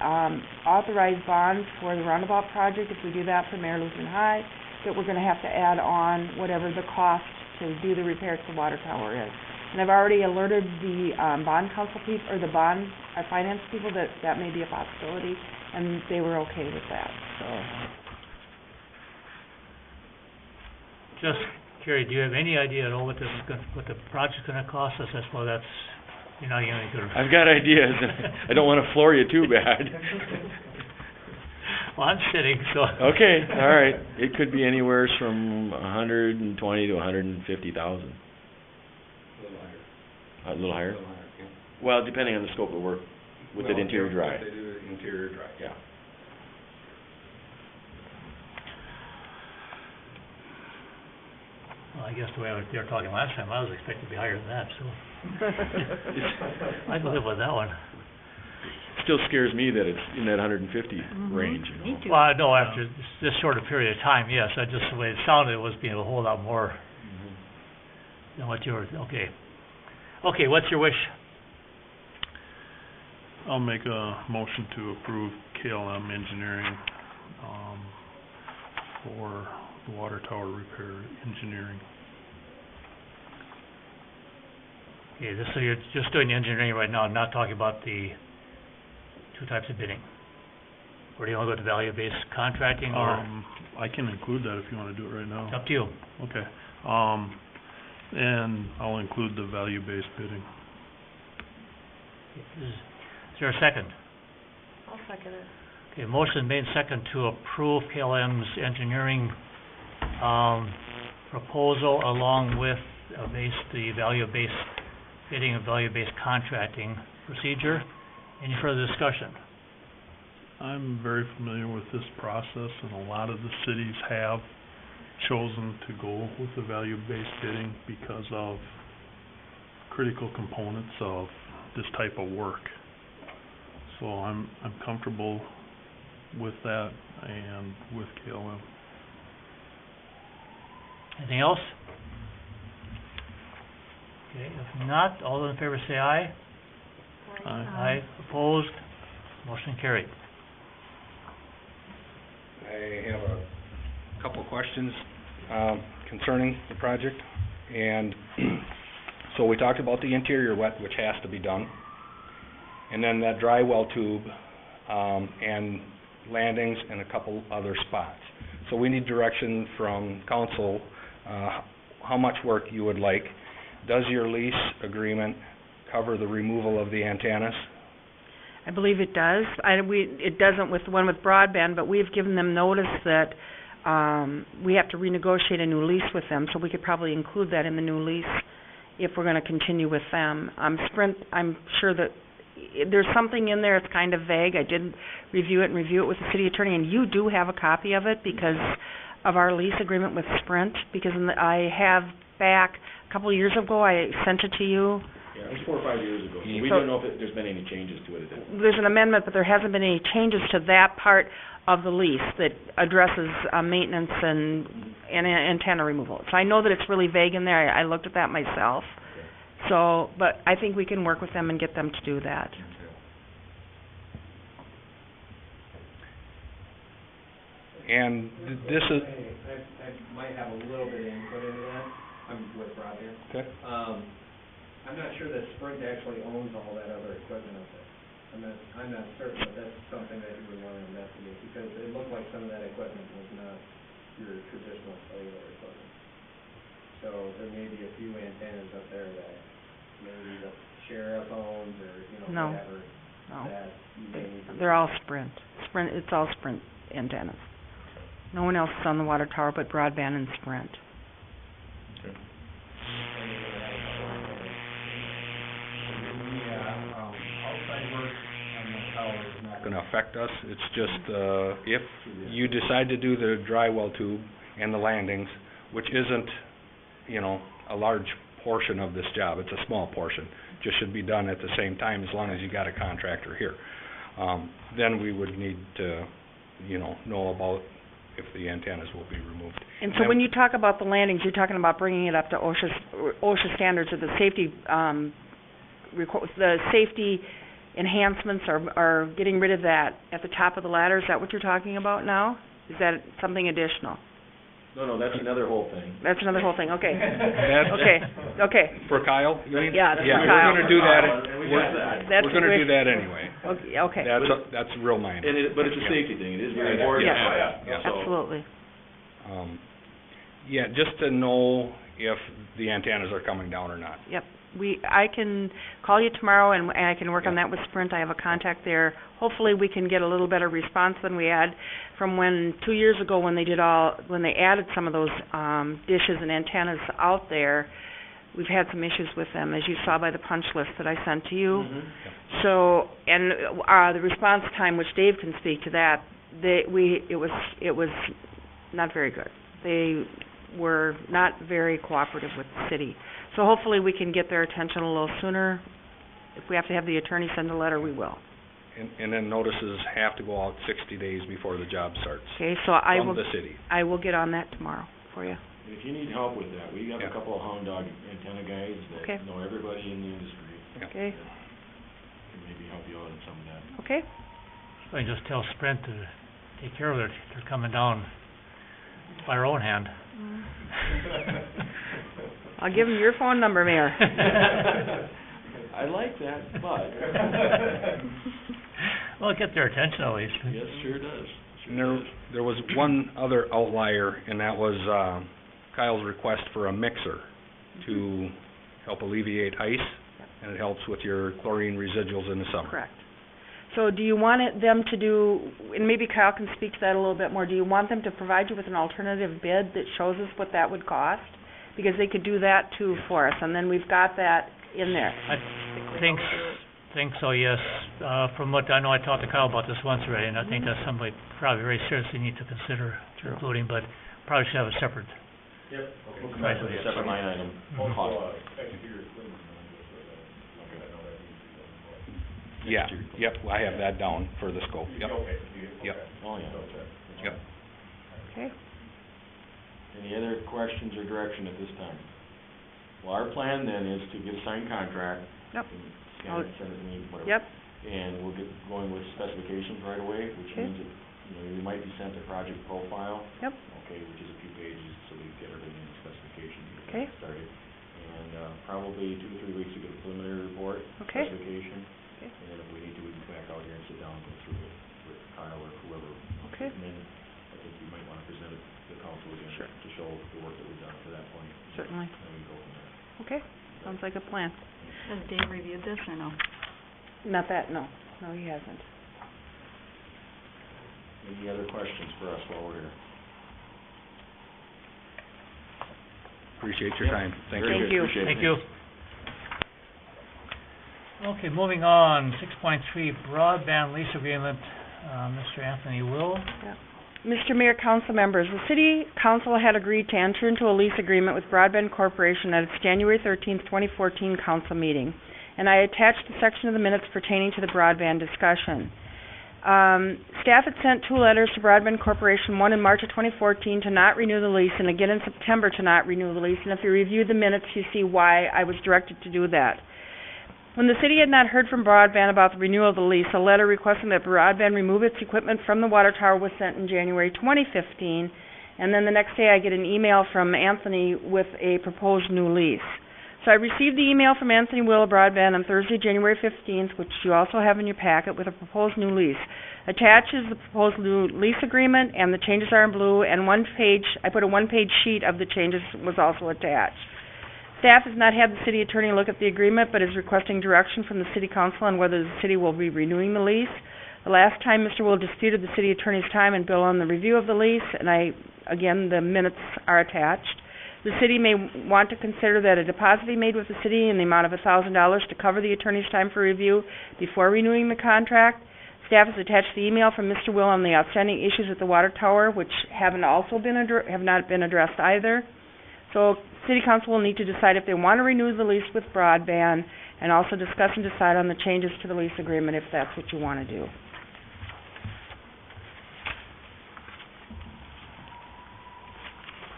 authorize bonds for the roundabout project, if we do that for Mayor Lutheran High, that we're going to have to add on whatever the cost to do the repairs to the water tower is. And I've already alerted the bond council people, or the bond finance people, that that may be a possibility, and they were okay with that, so. Just, Kerry, do you have any idea at all what the project's gonna cost us? I suppose that's, you're not gonna go. I've got ideas. I don't want to floor you too bad. Well, I'm sitting, so. Okay, all right. It could be anywhere from $120,000 to $150,000. A little higher? Yeah. Well, depending on the scope of work with the interior dry. If they do the interior dry. Yeah. Well, I guess the way they were talking last time, I was expecting to be higher than that, so. I can live with that one. Still scares me that it's in that 150 range. Me too. Well, no, after this short a period of time, yes, I just, the way it sounded, it was being a whole lot more than what you were, okay. Okay, what's your wish? I'll make a motion to approve KLM Engineering, for the water tower repair engineering. Okay, so you're just doing the engineering right now, not talking about the two types of bidding? Or do you want to go to value-based contracting, or? I can include that if you want to do it right now. Up to you. Okay. And I'll include the value-based bidding. Is there a second? I'll second it. Okay, motion made second to approve KLM's engineering, proposal along with, the value-based bidding and value-based contracting procedure. Any further discussion? I'm very familiar with this process, and a lot of the cities have chosen to go with the value-based bidding because of critical components of this type of work. So I'm comfortable with that and with KLM. Anything else? Okay, if not, all those in favor say aye. Aye. Opposed? Motion carried. I have a couple of questions concerning the project. And so we talked about the interior wet, which has to be done. And then that dry well tube and landings in a couple other spots. So we need direction from council, how much work you would like. Does your lease agreement cover the removal of the antennas? I believe it does. It doesn't with the one with broadband, but we've given them notice that we have to renegotiate a new lease with them, so we could probably include that in the new lease if we're going to continue with them. Sprint, I'm sure that there's something in there, it's kind of vague. I did review it with the city attorney, and you do have a copy of it because of our lease agreement with Sprint, because I have back a couple of years ago, I sent it to you. Yeah, it was 4 or 5 years ago, so we So- don't know if there's been any changes to it at that point. There's an amendment, but there hasn't been any changes to that part of the lease that addresses maintenance and antenna removal. So I know that it's really vague in there. I looked at that myself. So, but I think we can work with them and get them to do that. And this is, I might have a little bit of input into that. I'm with broadband. okay, I'm not sure that Sprint actually owns all that other equipment up there. I'm not certain, but that's something that you would want to investigate, because it looked like some of that equipment was not your traditional cellular equipment. So there may be a few antennas up there that maybe the sheriff owns, or, No. whatever, No, that you may need to... they're all Sprint. It's all Sprint antennas. No one else is on the water tower but broadband and Sprint. outside work on the tower is not going to affect us. It's just, if you decide to do the dry well tube and the landings, which isn't, a large portion of this job, it's a small portion, just should be done at the same time as long as you got a contractor here. Then we would need to, know about if the antennas will be removed. And so when you talk about the landings, you're talking about bringing it up to OSHA standards, or the safety, the safety enhancements are getting rid of that at the top of the ladder. Is that what you're talking about now? Is that something additional? No, that's another whole thing. That's another whole thing, okay. That's Okay. for Kyle, you mean? Yeah, that's Yeah, for Kyle. we're going to do that, That's we're going to do that anyway. Okay. That's real minor. But it's a safety thing, it is very important. Yes. So- Absolutely. Yeah, just to know if the antennas are coming down or not. Yep. I can call you tomorrow and I can work on that with Sprint. I have a contact there. Hopefully we can get a little better response than we had from 2 years ago when they added some of those dishes and antennas out there. We've had some issues with them, as you saw by the punch list that I sent to you. Mm-hmm. So, and the response time, which Dave can speak to that, it was not very good. They were not very cooperative with the city. So hopefully we can get their attention a little sooner. If we have to have the attorney send a letter, we will. And then notices have to go out 60 days before the job starts. Okay, so From the city. I will get on that tomorrow for you. If you need help with that, we have Yeah. a couple of hound dog antenna guys Okay. that know everybody in the industry. Okay, Can maybe help you out on some of that. okay. So I just tell Sprint to take care of it. They're coming down by their own hand. I'll give them your phone number, Mayor. I like that, but Well, get their attention at least. yes, sure does. And there was one other outlier, and that was Kyle's request for a mixer to help alleviate ice, and it helps with your chlorine residuals in the summer. Correct. So do you want them to do, and maybe Kyle can speak to that a little bit more, do you want them to provide you with an alternative bid that shows us what that would cost? Because they could do that too for us, and then we've got that in there. I think think so, yes. From what I know, I talked to Kyle about this once already, and I think that's something we probably very seriously need to consider including, but probably should have a separate. Yep. Okay. Right. Separate line item cost. Also, exterior cleaning, okay, I know that needs to be done. Yeah, yep, I have that down for the scope, yep. Okay, Yep. Oh, yeah. Yep. Okay. Any other questions or direction at this time? Well, our plan then is to get a signed contract. Yep. And scan it, send it to me, whatever. Yep. And we'll get going with specifications right away, which Okay. means that, you know, you might be sent a project profile. Yep. Okay, which is a few pages, so we get everything in the specification, get Okay. that started. And, probably 2 to 3 weeks to get a preliminary report, Okay. specification. Okay. And then if we need to, we can come back out here and sit down and go through it with Kyle or whoever. Okay. And then I think we might wanna present it to the council again. Sure. To show the work that we've done to that point. Certainly. And we go from there. Okay, sounds like a plan. Has Dave reviewed this or no? Not that, no. No, he hasn't. Any other questions for us while we're here? Appreciate your time, thank you. Very Thank good. you. Appreciate it. Thank you. Okay, moving on, 6.3 broadband lease agreement, Mr. Anthony Will. Mr. Mayor, council members, the city council had agreed to enter into a lease agreement with Broadband Corporation at its January 13th, 2014 council meeting, and I attached a section of the minutes pertaining to the broadband discussion. Staff had sent 2 letters to Broadband Corporation, one in March of 2014 to not renew the lease, and again in September to not renew the lease, and if you review the minutes, you see why I was directed to do that. When the city had not heard from Broadband about the renewal of the lease, a letter requesting that Broadband remove its equipment from the water tower was sent in January 2015, and then the next day I get an email from Anthony with a proposed new lease. So I received the email from Anthony Will of Broadband on Thursday, January 15th, which you also have in your packet, with a proposed new lease. Attached is the proposed new lease agreement, and the changes are in blue, and I put a one-page sheet of the changes was also attached. Staff has not had the city attorney look at the agreement, but is requesting direction from the city council on whether the city will be renewing the lease. The last time, Mr. Will disputed the city attorney's time and bill on the review of the lease, and again, the minutes are attached. The city may want to consider that a deposit be made with the city in the amount of $1,000 to cover the attorney's time for review before renewing the contract. Staff has attached the email from Mr. Will on the outstanding issues at the water tower, which have not been addressed either. So city council will need to decide if they want to renew the lease with Broadband, and also discuss and decide on the changes to the lease agreement if that's what you want to do.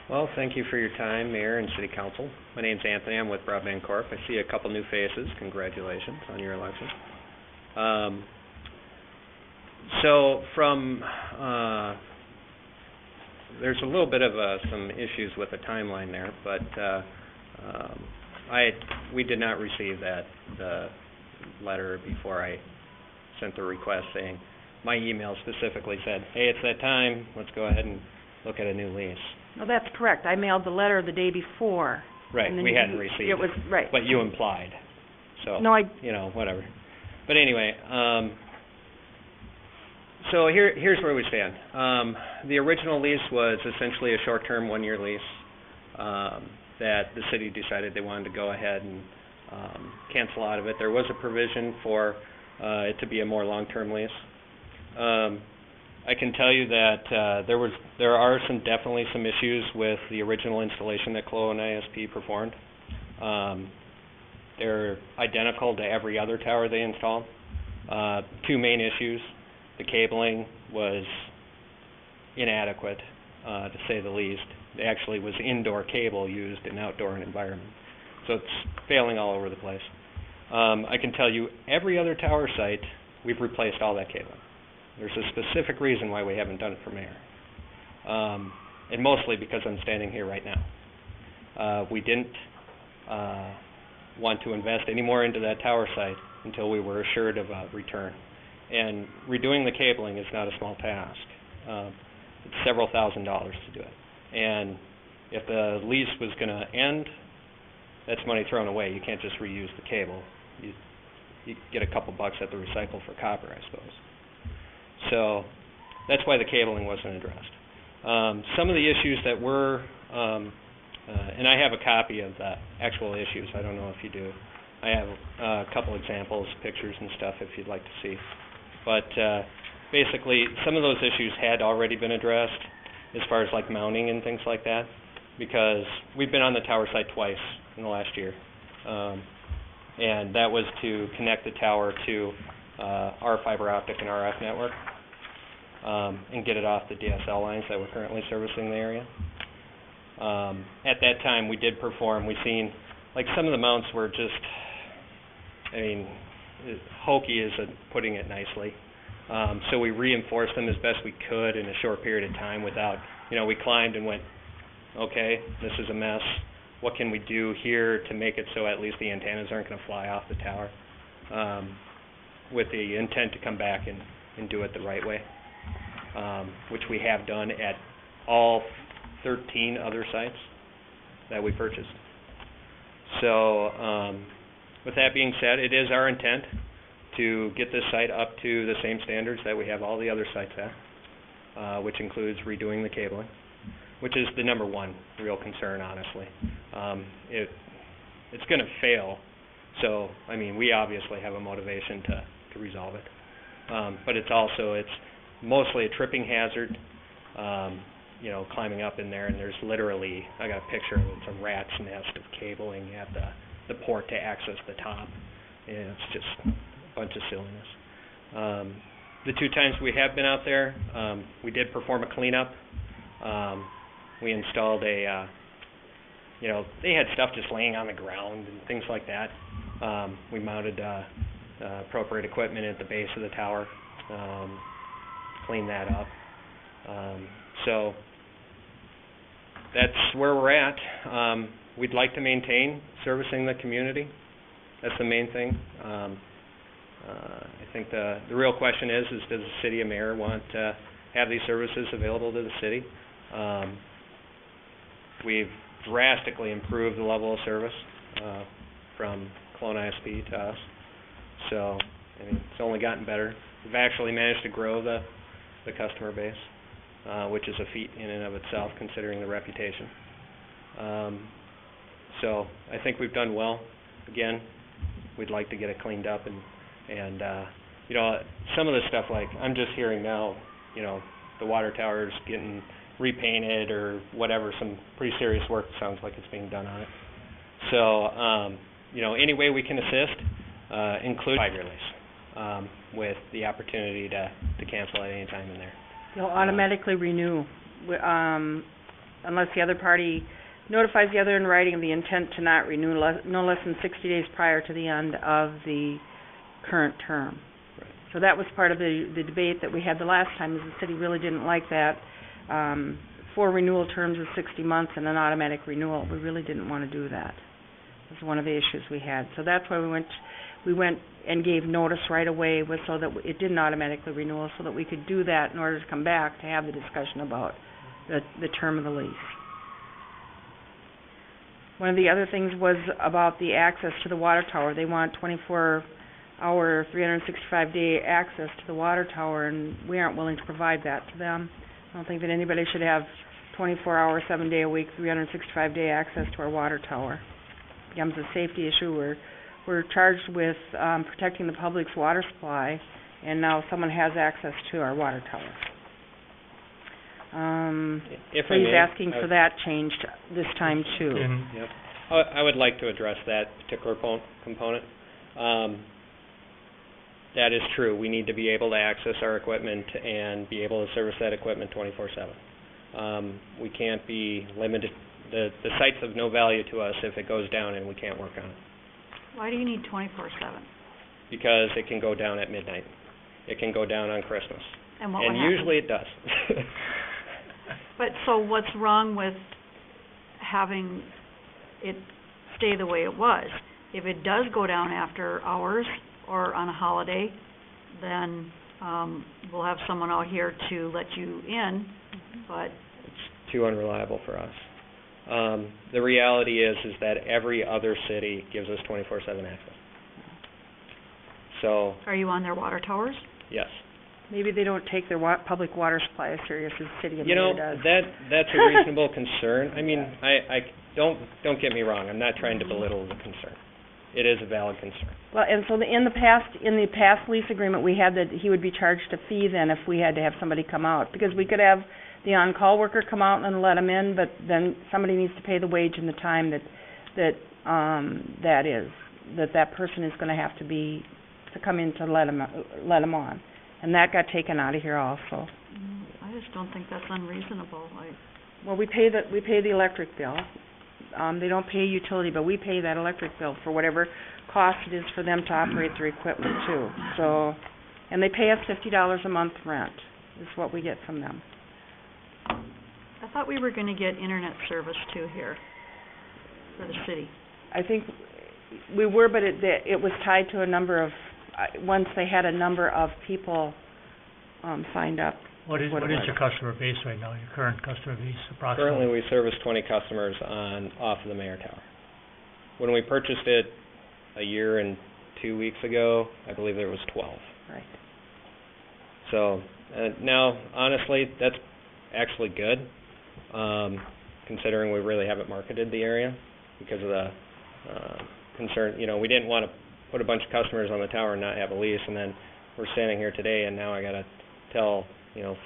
Well, thank you for your time, Mayor and City Council. My name's Anthony. I'm with Broadband Corp. I see a couple new faces. Congratulations on your election. There's a little bit of some issues with the timeline there, but we did not receive the letter before I sent the request saying, my email specifically said, hey, it's that time, let's go ahead and look at a new lease. No, that's correct. I mailed the letter the day before. Right, and then we hadn't received it. Was, right. But you implied, so, No, whatever. But anyway, so here's where we stand. The original lease was essentially a short-term 1-year lease that the city decided they wanted to go ahead and cancel out of it. There was a provision for it to be a more long-term lease. I can tell you that there are definitely some issues with the original installation that CLO and ISP performed. They're identical to every other tower they installed. 2 main issues. The cabling was inadequate, to say the least. It actually was indoor cable used in outdoor environment. So it's failing all over the place. I can tell you every other tower site, we've replaced all that cabling. There's a specific reason why we haven't done it for Mayor. And mostly because I'm standing here right now. We didn't want to invest any more into that tower site until we were assured of a return. And redoing the cabling is not a small task. It's several $1,000s to do it. And if the lease was going to end, that's money thrown away. You can't just reuse the cable. You get a couple bucks at the recycle for copper, I suppose. So that's why the cabling wasn't addressed. Some of the issues that were, and I have a copy of the actual issues, I don't know if you do, I have a couple examples, pictures and stuff if you'd like to see. But basically, some of those issues had already been addressed as far as like mounting and things like that, because we've been on the tower site twice in the last year. And that was to connect the tower to our fiber optic and RF network, and get it off the DSL lines that were currently servicing the area. At that time, we did perform. We seen, like, some of the mounts were just, I mean, hokey is putting it nicely. So we reinforced them as best we could in a short period of time without, we climbed and went, okay, this is a mess. What can we do here to make it so at least the antennas aren't going to fly off the tower, with the intent to come back and do it the right way, which we have done at all 13 other sites that we purchased. So with that being said, it is our intent to get this site up to the same standards that we have all the other sites at, which includes redoing the cabling, which is the number one real concern, honestly. It's going to fail, so, I mean, we obviously have a motivation to resolve it. But it's mostly a tripping hazard, climbing up in there, and there's literally, I got a picture of it, it's a rat's nest of cabling at the port to access the top. And it's just a bunch of silliness. The 2 times we have been out there, we did perform a cleanup. We installed they had stuff just laying on the ground and things like that. We mounted appropriate equipment at the base of the tower, cleaned that up. So that's where we're at. We'd like to maintain servicing the community. That's the main thing. I think the real question is does the city and mayor want to have these services available to the city? We've drastically improved the level of service from Kelowna ISP to us. So, I mean, it's only gotten better. We've actually managed to grow the customer base, which is a feat in and of itself, considering the reputation. So, I think we've done well. Again, we'd like to get it cleaned up, and some of the stuff, like, I'm just hearing now, the water tower's getting repainted or whatever, some pretty serious work sounds like it's being done on it. So, any way we can assist, include 5-year lease, with the opportunity to cancel at any time in there. You'll automatically renew, unless the other party notifies the other in writing of the intent to not renew no less than 60 days prior to the end of the current term. Right. So that was part of the debate that we had the last time, is the city really didn't like that. 4 renewal terms of 60 months and an automatic renewal. We really didn't want to do that. It was one of the issues we had. So that's why we went and gave notice right away so that it didn't automatically renew, so that we could do that in order to come back to have the discussion about the term of the lease. One of the other things was about the access to the water tower. They want 24-hour, 365-day access to the water tower, and we aren't willing to provide that to them. I don't think that anybody should have 24-hour, 7-day-a-week, 365-day access to our water tower. It becomes a safety issue. We're charged with protecting the public's water supply, and now someone has access to our water tower. Please asking for that changed this time too. Yep. I would like to address that particular component. That is true. We need to be able to access our equipment and be able to service that equipment 24/7. We can't be limited. The site's of no value to us if it goes down and we can't work on it. Why do you need 24/7? Because it can go down at midnight. It can go down on Christmas. And what would happen? Usually it does. But so what's wrong with having it stay the way it was? If it does go down after hours or on a holiday, then we'll have someone out here to let you in, but... It's too unreliable for us. The reality is that every other city gives us 24/7 access. So... Are you on their water towers? Yes. Maybe they don't take their public water supply as serious as the city of Mayor does. That's a reasonable concern. I mean, I don't get me wrong. I'm not trying to belittle the concern. it is a valid concern. Well, and so in the past lease agreement, we had that he would be charged a fee then if we had to have somebody come out, because we could have the on-call worker come out and let him in, but then somebody needs to pay the wage and the time that person is gonna have to come in to let him on. And that got taken out of here also. I just don't think that's unreasonable. Well, we pay the electric bill. They don't pay utility, but we pay that electric bill for whatever cost it is for them to operate their equipment too. So, and they pay us $50 a month rent, is what we get from them. I thought we were gonna get internet service too here for the city. I think we were, but it was tied to a number of, once they had a number of people signed up. What is your customer base right now, your current customer base approximately? Currently, we service 20 customers off of the Mayor Tower. When we purchased it a year and 2 weeks ago, I believe there was 12. Right. So, now, honestly, that's actually good, considering we really haven't marketed the area because of the concern. You know, we didn't want to put a bunch of customers on the tower and not have a lease, and then we're standing here today, and now I got to tell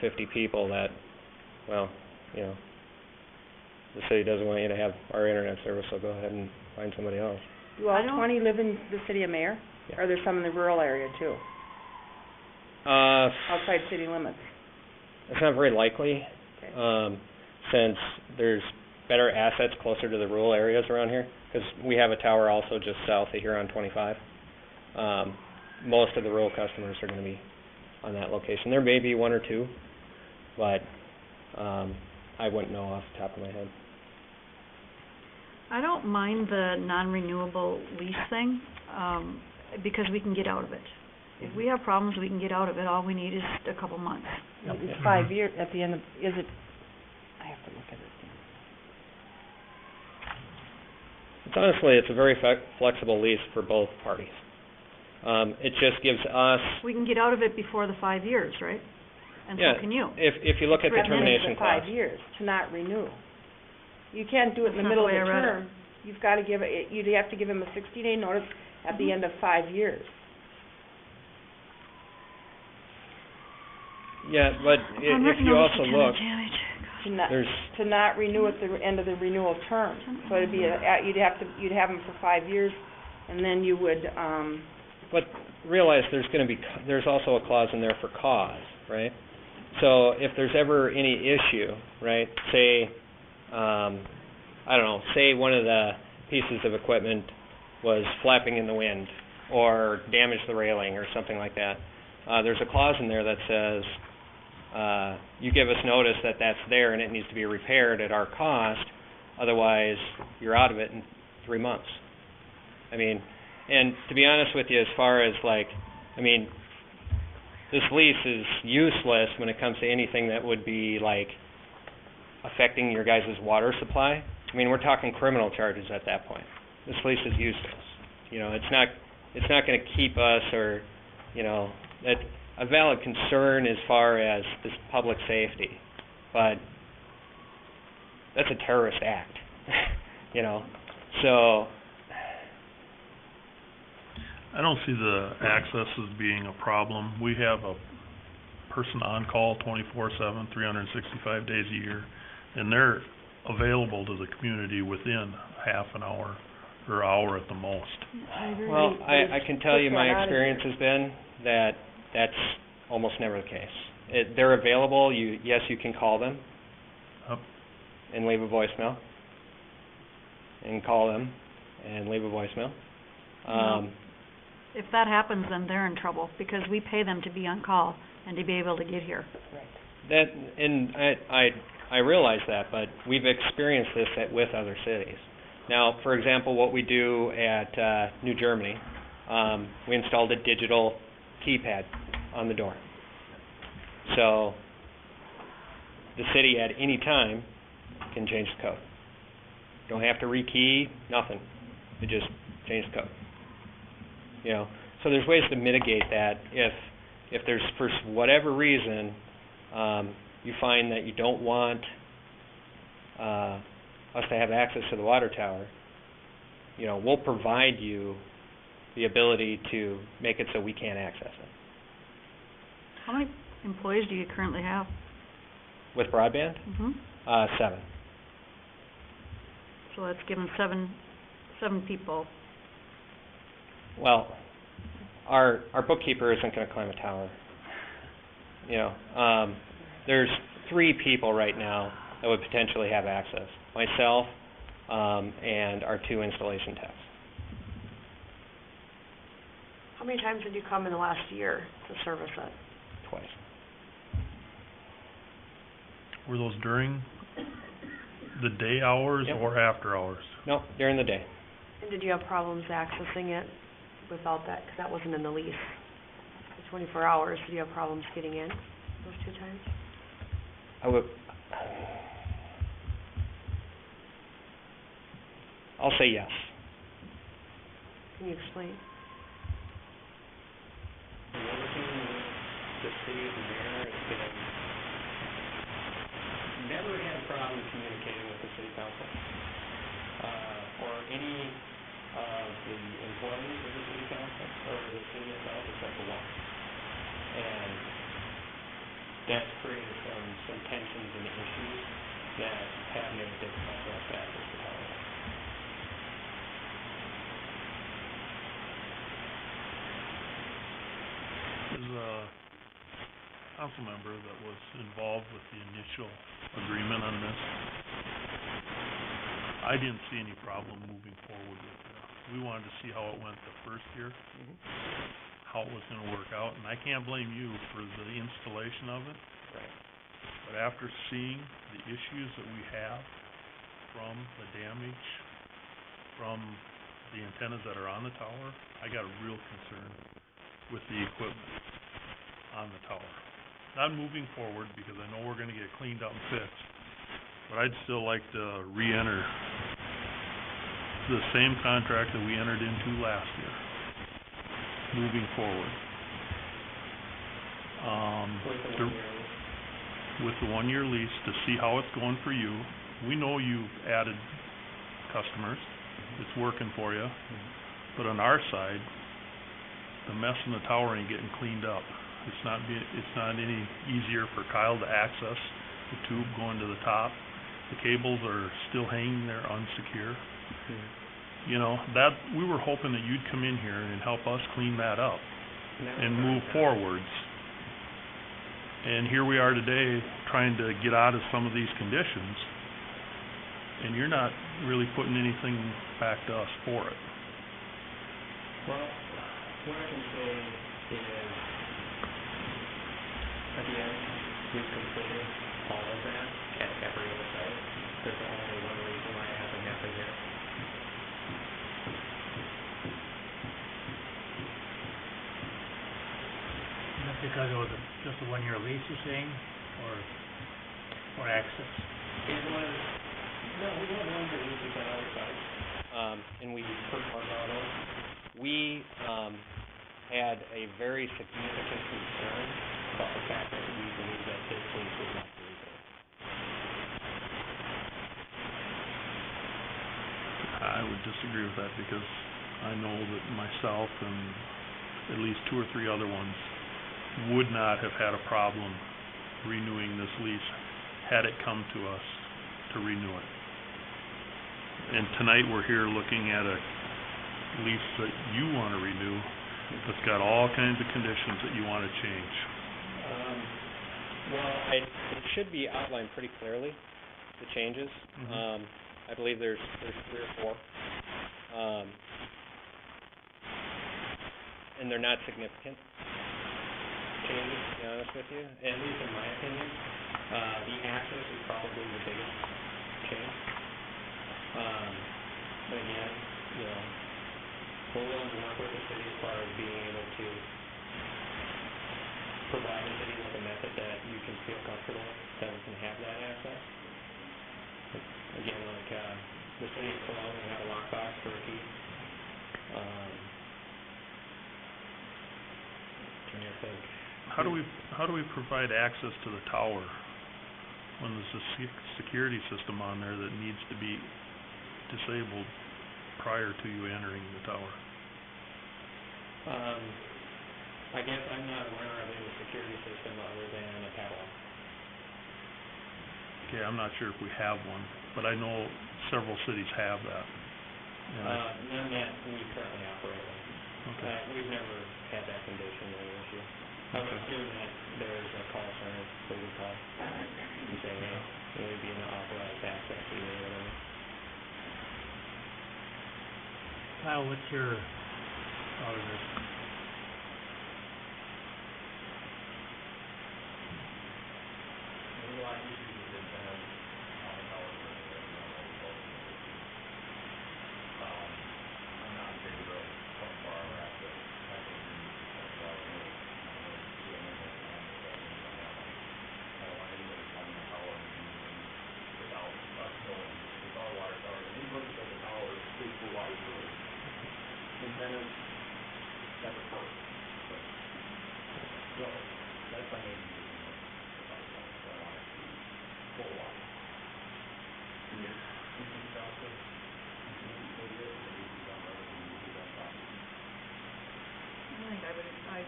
50 people that, well, the city doesn't want you to have our internet service, so go ahead and find somebody else. Do all 20 live in the city of Mayor? Yeah. Or are there some in the rural area too, outside city limits? It's not very likely, Okay. Since there's better assets closer to the rural areas around here, because we have a tower also just south of here on 25. Most of the rural customers are going to be on that location. There may be one or two, but I wouldn't know off the top of my head. I don't mind the non-renewable lease thing, because we can get out of it. If we have problems, we can get out of it. All we need is a couple months. It's 5 years at the end of, is it, I have to look at it. It's a very flexible lease for both parties. It just gives us... We can get out of it before the 5 years, right? And so can you. If you look at the termination clause... 5 years to not renew. You can't do it in the middle of the term. You've got to you'd have to give him a 60-day notice at the end of 5 years. Yeah, but if you also look... To not renew at the end of the renewal term. So it'd be you'd have them for 5 years, and then you would. But realize there's also a clause in there for cause, right? So if there's ever any issue, right? Say, say one of the pieces of equipment was flapping in the wind or damaged the railing or something like that. There's a clause in there that says. You give us notice that that's there and it needs to be repaired at our cost, otherwise you're out of it in 3 months. I mean, and to be honest with you, as far as this lease is useless when it comes to anything that would be affecting your guys' water supply. I mean, we're talking criminal charges at that point. This lease is useless. It's not going to keep us or, a valid concern as far as this public safety, but that's a terrorist act, so. I don't see the access as being a problem. We have a person on call 24/7, 365 days a year, and they're available to the community within half an hour or hour at the most. Well, I can tell you my experience has been that that's almost never the case. They're available. Yes, you can call them and leave a voicemail, and call them and leave a voicemail. If that happens, then they're in trouble because we pay them to be on call and to be able to get here. I realize that, but we've experienced this with other cities. Now, for example, what we do at New Germany, we installed a digital keypad on the door. So the city at any time can change the code. Don't have to rekey, nothing. You just change the code. So there's ways to mitigate that if there's, for whatever reason, you find that you don't want us to have access to the water tower. We'll provide you the ability to make it so we can't access it. How many employees do you currently have? With broadband, 7. So that's given seven people. Well, our bookkeeper isn't gonna climb a tower. You know, there's 3 people right now that would potentially have access. Myself, and our 2 installation techs. How many times did you come in the last year to service it? Twice. Were those during the day hours Yep. or after hours? No, during the day. And did you have problems accessing it without that, because that wasn't in the lease? The 24 hours, did you have problems getting in those 2 times? I'll say yes. Can you explain? Working with the city of Mayor, it's been, never had a problem communicating with the city council, or any of the employees of the city council, or the city itself, except for one. And that's created some tensions and issues that have made it difficult for us to access the tower. As a council member that was involved with the initial agreement on this, I didn't see any problem moving forward with it. We wanted to see how it went the first year, how it was gonna work out, and I can't blame you for the installation of it. Right. But after seeing the issues that we have from the damage, from the antennas that are on the tower, I got a real concern with the equipment on the tower. Not moving forward, because I know we're gonna get cleaned up and fixed, but I'd still like to re-enter the same contract that we entered into last year, moving forward. With the 1-year lease, to see how it's going for you. We know you've added customers, it's working for you, but on our side, the mess in the tower ain't getting cleaned up. It's not any easier for Kyle to access the tube going to the top. The cables are still hanging there unsecure. You know, that, we were hoping that you'd come in here and help us clean that up and move forwards. And here we are today, trying to get out of some of these conditions, and you're not really putting anything back to us for it. Well, what I can say is, again, we've completed all of that at every other site. There's only one reason why it hasn't happened here. That's because it was just a 1-year lease, you're saying, or access? It was, no, we had one that leases on other sites, and we performed all those. We, had a very significant concern about the fact that we believe that this lease was not legal. I would disagree with that, because I know that myself and at least 2 or 3 other ones would not have had a problem renewing this lease had it come to us to renew it. And tonight we're here looking at a lease that you want to renew that's got all kinds of conditions that you want to change. Well, it should be outlined pretty clearly, the changes. I believe there's 3 or 4. And they're not significant changes, to be honest with you. At least in my opinion, the access is probably the biggest change. But again, you know, we're willing to work with the city as far as being able to provide the city with a method that you can feel comfortable that we can have that access. But again, like, the city of Cologne, we have a lockbox for a key. Trying to think. How do we provide access to the tower when there's a security system on there that needs to be disabled prior to you entering the tower? I guess I'm not aware of any security system other than a padlock. Okay, I'm not sure if we have one, but I know several cities have that. None that we currently operate in. Okay. We've never had that condition or issue. I would assume that there's a call center they would call and say, hey, it would be an authorized access to you or whatever. Kyle, what's your thought on this? There's a lot of issues with this, on the power grid, I'm not in favor of putting power after, I think we need to put power away. I don't want anybody coming to power and using without us knowing, with our water tower, the main purpose of the tower is for water storage. Incentives, that's a perk, but, so, that's my main reason. Full water. Yes. I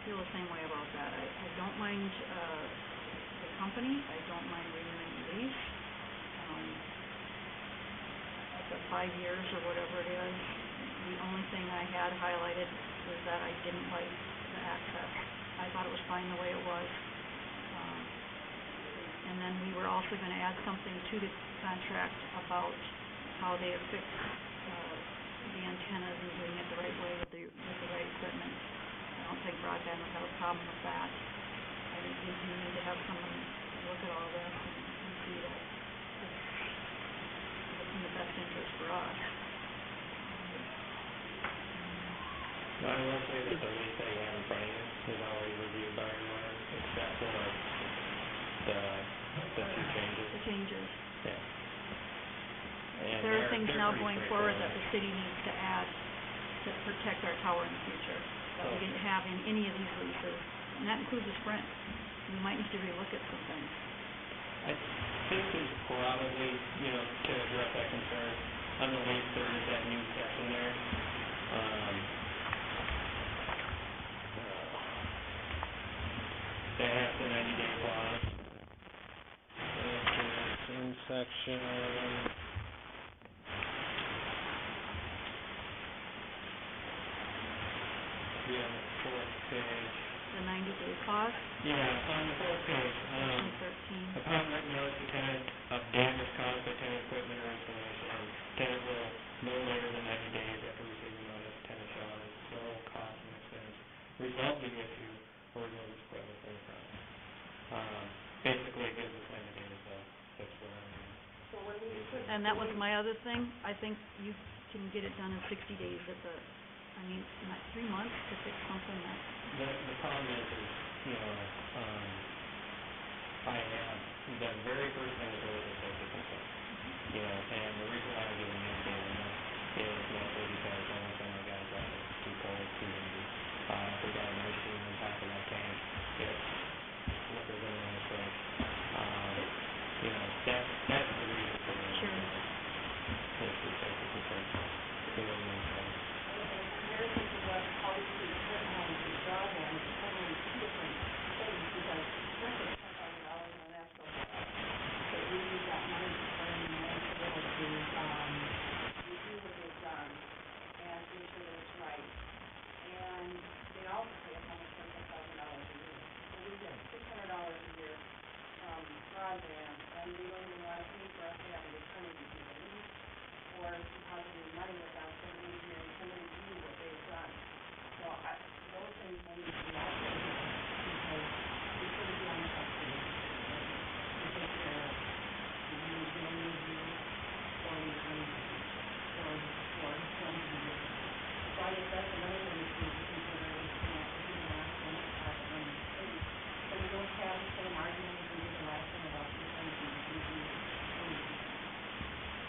feel the same way about that. I don't mind, the company, I don't mind renewing the lease. After 5 years or whatever it is, the only thing I had highlighted was that I didn't like the access. I thought it was fine the way it was. And then we were also gonna add something to the contract about how they affix, the antennas and doing it the right way with the right equipment. I don't think broadband would have a problem with that. I think we do need to have someone look at all this and see that it's in the best interest for us. Well, I will say that the lease that you have in front of you is already reviewed by our lawyer, except for the few changes. The changes. Yeah. And There are things they're now pretty going forward that the straightforward. city needs to add to protect our tower in the future, that we didn't have in any of these leases, and that includes the Sprint. We might need to relook at some things. I think there's probably, to address that concern, on the lease, there is that new section there. That has the 90-day clause. It's in section... Yeah, on the fourth page. The 90-day clause, Yeah, on the fourth page, section 13. upon written notice to tenant of damage caused by tenant equipment or installation, tenant will, no later than 90 days after receiving notice, tenant shall have full cost and expense resulting issue or remove its equipment from the premises. Basically, it gives us 90 days to fix whatever. And that was my other thing, I think you can get it done in 60 days at the, not 3 months to fix something that, The problem is, I have, the very first thing is always a safety concern. And the reason why I'm giving you a day limit is mostly because the only thing I got is that it's too cold, too windy. If we got an ice cream on top of that tank, it's slippers in the ice rink. That's the reason for it. Sure. It's the safety concern.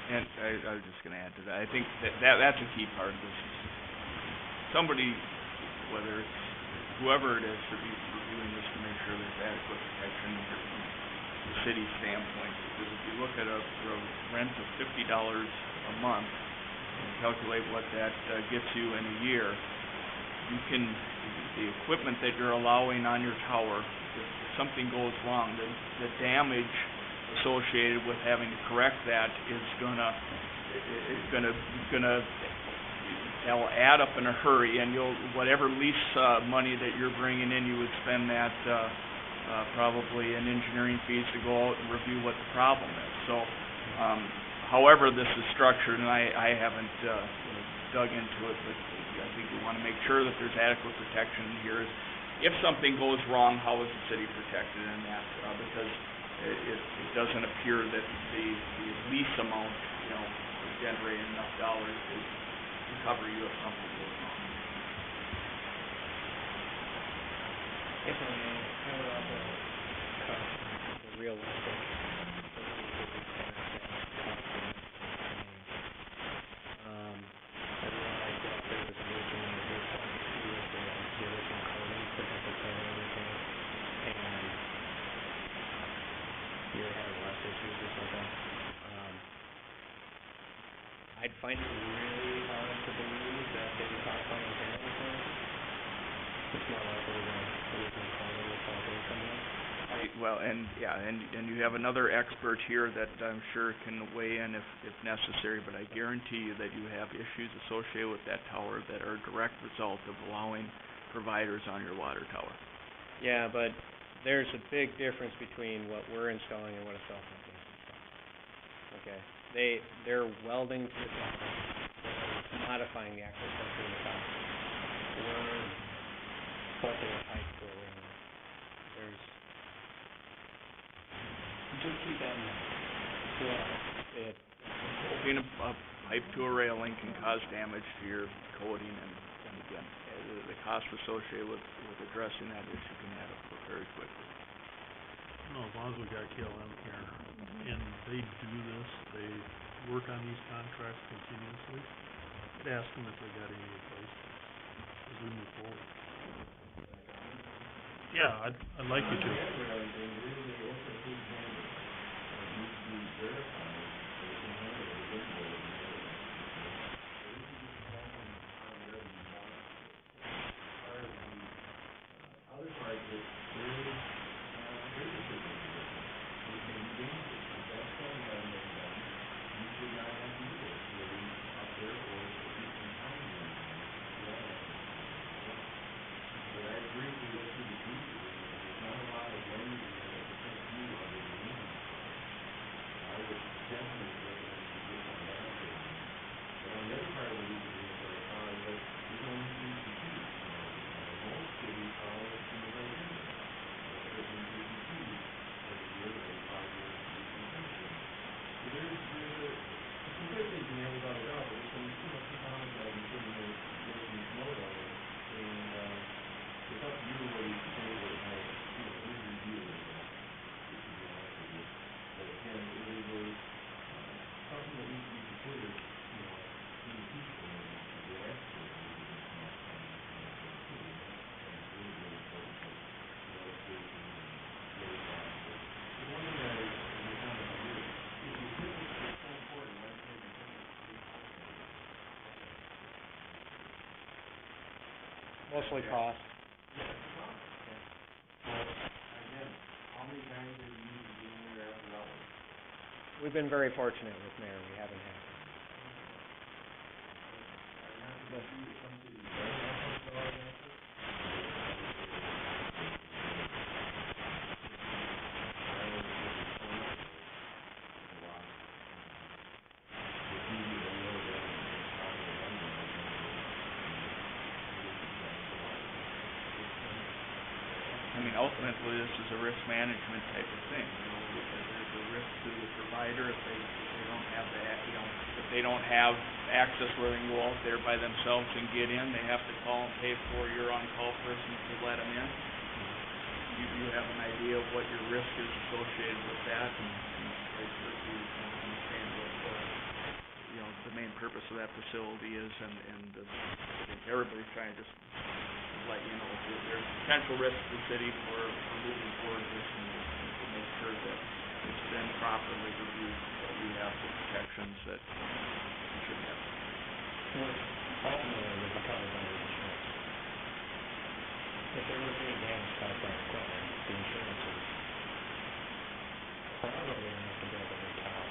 And I was just gonna add to that, I think that's a key part of this. Somebody, whether it's whoever it is, should be reviewing this to make sure there's adequate protection from the city's standpoint. Because if you look at a rent of $50 a month and calculate what that gets you in a year, you can, the equipment that you're allowing on your tower, if something goes wrong, the damage associated with having to correct that is gonna that'll add up in a hurry, and whatever lease money that you're bringing in, you would spend that probably in engineering fees to go out and review what the problem is. So, however this is structured, and I haven't dug into it, but I think we want to make sure that there's adequate protection here. If something goes wrong, how is the city protected in that? Because it doesn't appear that the lease amount, is generating enough dollars to cover you if something goes wrong. If I may, how about the realistic I realized that there was originally a big part to the original coding for necessarily everything, and you're having less issues or something. I'd find it really hard to believe that they would talk about anything else. It's more likely that the original coding would probably come in. And you have another expert here that I'm sure can weigh in if necessary, but I guarantee you that you have issues associated with that tower that are a direct result of allowing providers on your water tower. Yeah, but there's a big difference between what we're installing and what a cell company is installing. Okay? They're welding to the top, they're modifying the actual structure of the top. We're putting a pipe to a ring. Just keep that in mind. Bolting a pipe to a railing can cause damage to your coating, and again, the cost associated with addressing that issue can add up very quickly. No, as long as we got KLM here, and they do this, they work on these contracts continuously, I'd ask them if they got any replacements as we move forward. Yeah, I'd like you to. Mostly cost. We've been very fortunate with Mayor. We haven't had. Ultimately, this is a risk management type of thing. There's a risk to the provider if they don't have that, if they don't have access where they can go out there by themselves and get in, they have to call and pay for your on-call person to let them in. You have an idea of what your risk is associated with that, and you understand what the main purpose of that facility is, and I think everybody's trying to just let you know there's potential risk to the city for moving forward this and to make sure that it's been properly reviewed, that you have the protections that you should have. Ultimately, we'll be covered by the insurance. If there was any damage caused by equipment, the insurance is probably enough to build a new tower.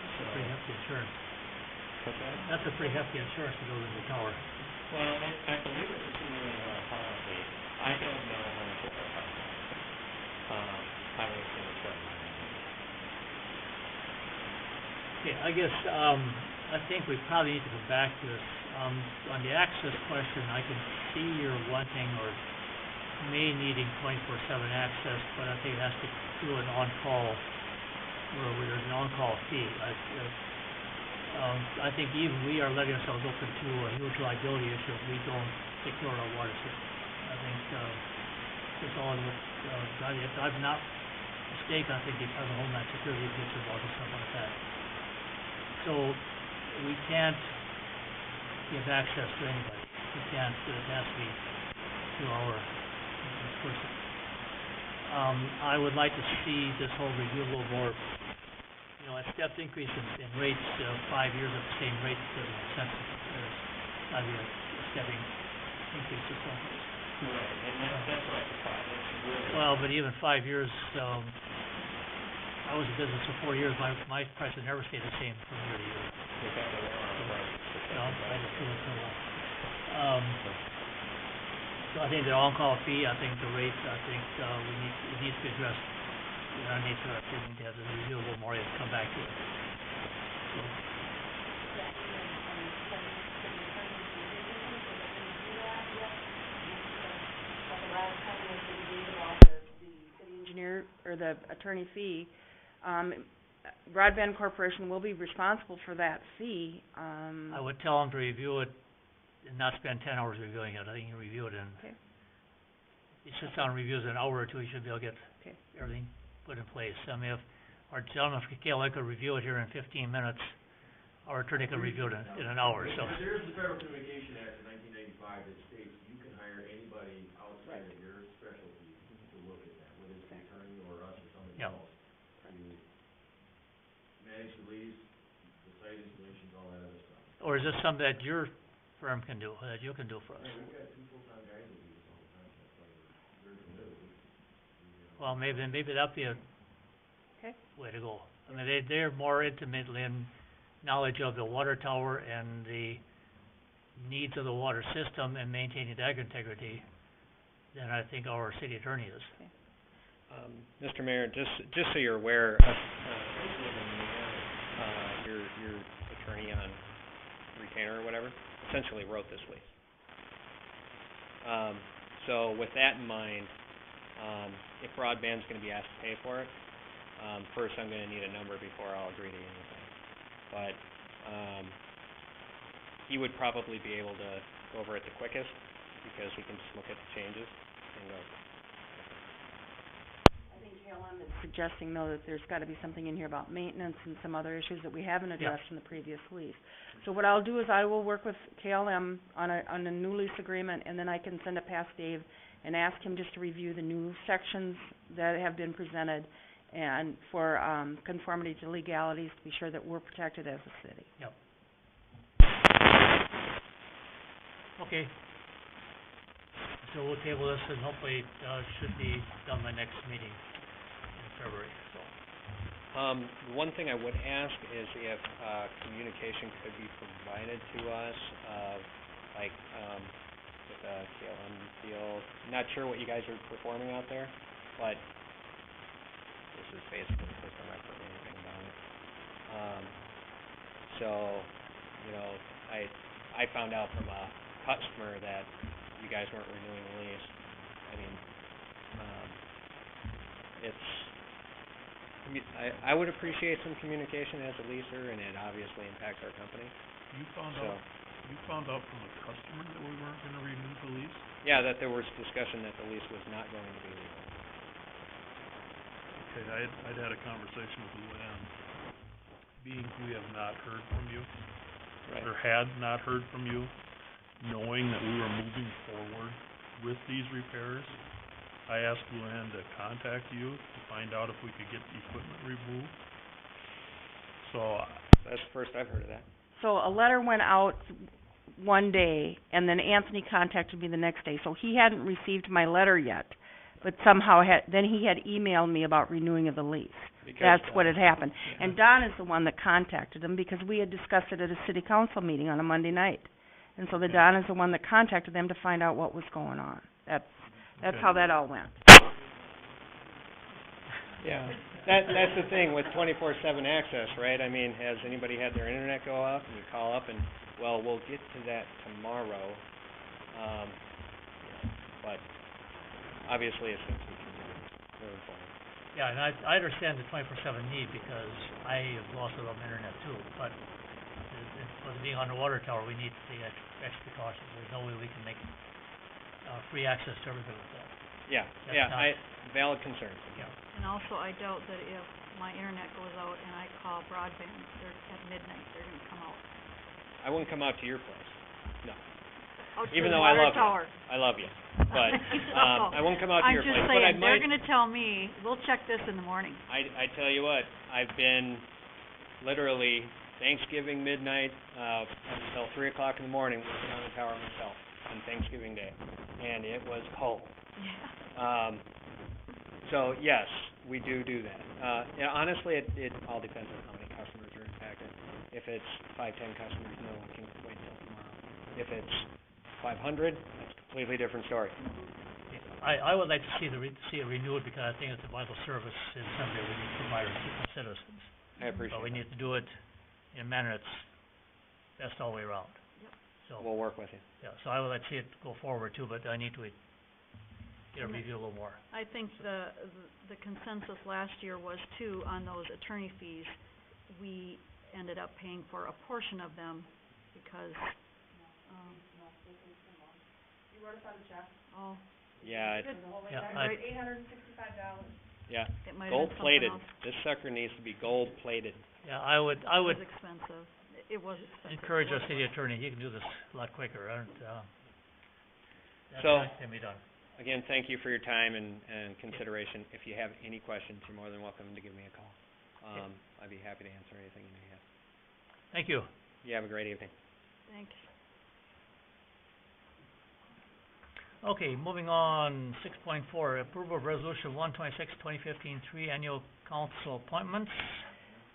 That's a pretty hefty insurance. What's that? That's a pretty hefty insurance to build a new tower. Well, I believe it's assuming a policy. I don't know how much it will cost. I would assume it's what. Okay, I guess, I think we probably need to go back to this. On the access question, I can see you're wanting or may needing 24/7 access, but I think it has to do an on-call, where there's an on-call fee. I think even we are letting ourselves open to a huge liability issue if we don't take care of our water system. I think, it's all with, if I'm not mistaken, I think the Department of Homeland Security gets involved in something like that. So, we can't give access to anybody. We can't, it has to be through our person. I would like to see this whole review a little more, you know, a stepped increase in rates, 5 years at the same rate doesn't make sense. There's gotta be a stepping increase or something. Right, and that's what I thought. Well, but even 5 years, I was in business for 4 years, my prices never stayed the same from year to year. No, I just feel it's so long. So I think the on-call fee, I think the rates, I think, it needs to be addressed. I need to have to review a little more and come back to it. So, engineer or the attorney fee, Broadband Corporation will be responsible for that fee. I would tell them to review it and not spend 10 hours reviewing it. I think you can review it in, Okay. he sits down and reviews it an hour or two, he should be able to get Okay. everything put in place. I mean, if our gentleman from KLA could review it here in 15 minutes, our attorney could review it in an hour, so. But there's the Federal Communication Act of 1995 that states you can hire anybody outside of your specialty to look at that, whether it's the attorney or us or somebody Yep. else. To manage the lease, the site installations, all that other stuff. Or is this something that your firm can do, that you can do for us? Yeah, we've got 2 full-time guys that do this all the time, that's why we're very committed. Well, maybe that'd be a Okay. way to go. I mean, they're more intimately in knowledge of the water tower and the needs of the water system and maintaining dike integrity than I think our city attorney is. Mr. Mayor, just so you're aware, your attorney on retainer or whatever, essentially wrote this lease. So with that in mind, if broadband's gonna be asked to pay for it, first I'm gonna need a number before I'll agree to anything. But, he would probably be able to go over it the quickest, because we can just look at the changes and go. I think KLM is suggesting, though, that there's gotta be something in here about maintenance and some other issues that we haven't addressed in the previous lease. So what I'll do is I will work with KLM on a new lease agreement, and then I can send it past Dave and ask him just to review the new sections that have been presented and for, conformity to legalities, to be sure that we're protected as a city. Okay. So we'll table this and hopefully, it should be done by next meeting in February, so. One thing I would ask is if, communication could be provided to us, with the KLM deal. Not sure what you guys are performing out there, but this is basically the first time I've heard anything about it. So, you know, I found out from a customer that you guys weren't renewing the lease. I mean, I would appreciate some communication as a leaser, and it obviously impacts our company. You found out from the customer that we weren't gonna renew the lease? Yeah, that there was discussion that the lease was not going to be renewed. Okay, I'd had a conversation with Luann, being we have not heard from you, or had not heard from you, knowing that we were moving forward with these repairs. I asked Luann to contact you to find out if we could get the equipment removed. So, That's the first I've heard of that. So a letter went out one day, and then Anthony contacted me the next day, so he hadn't received my letter yet, but somehow then he had emailed me about renewing of the lease. That's what had happened. And Don is the one that contacted him, because we had discussed it at a city council meeting on a Monday night. And so Don is the one that contacted them to find out what was going on. That's how that all went. Yeah, that's the thing with 24/7 access, right? I mean, has anybody had their internet go off, and you call up and, well, we'll get to that tomorrow, but obviously it's going to be moving forward. Yeah, and I understand the 24/7 need, because I have lost a little internet too, but with being on the water tower, we need to take extra caution. There's no way we can make free access to everybody with that. Valid concern. Yeah. And also, I doubt that if my internet goes out and I call broadband, at midnight, they're gonna come out. I wouldn't come out to your place, no. Out to Even the though I water love you. tower. I love you, but, I won't come out to your place, I'm but just I saying, they're might, gonna tell me, we'll check this in the morning. I tell you what, I've been literally Thanksgiving midnight, until 3 o'clock in the morning working on the tower myself on Thanksgiving Day, and it was cold. Yeah. So yes, we do that. Honestly, it all depends on how many customers are impacted. If it's 5-10 customers, no, we can wait till tomorrow. If it's 500, that's a completely different story. I would like to see see it renewed, because I think it's a vital service in something we need to provide our citizens. I appreciate But we need to do it in a manner that's best all the way around. Yep. So, We'll work with you. yeah, so I would like to see it go forward too, but I need to get a review a little more. I think the consensus last year was too, on those attorney fees, we ended up paying for a portion of them because, You wrote us out a check. oh, Yeah, good. Yeah, Right, $865. yeah. It might have been something Gold-plated. else. This sucker needs to be gold-plated. Yeah, I would It was expensive. It was expensive. encourage our city attorney, he can do this a lot quicker, So- that can be done. Again, thank you for your time and consideration. If you have any questions, you're more than welcome to give me a call. I'd be happy to answer anything you may have. Thank you. You have a great evening. Thanks. Okay, moving on, 6.4, approval of resolution 126/2015, 3 annual council appointments.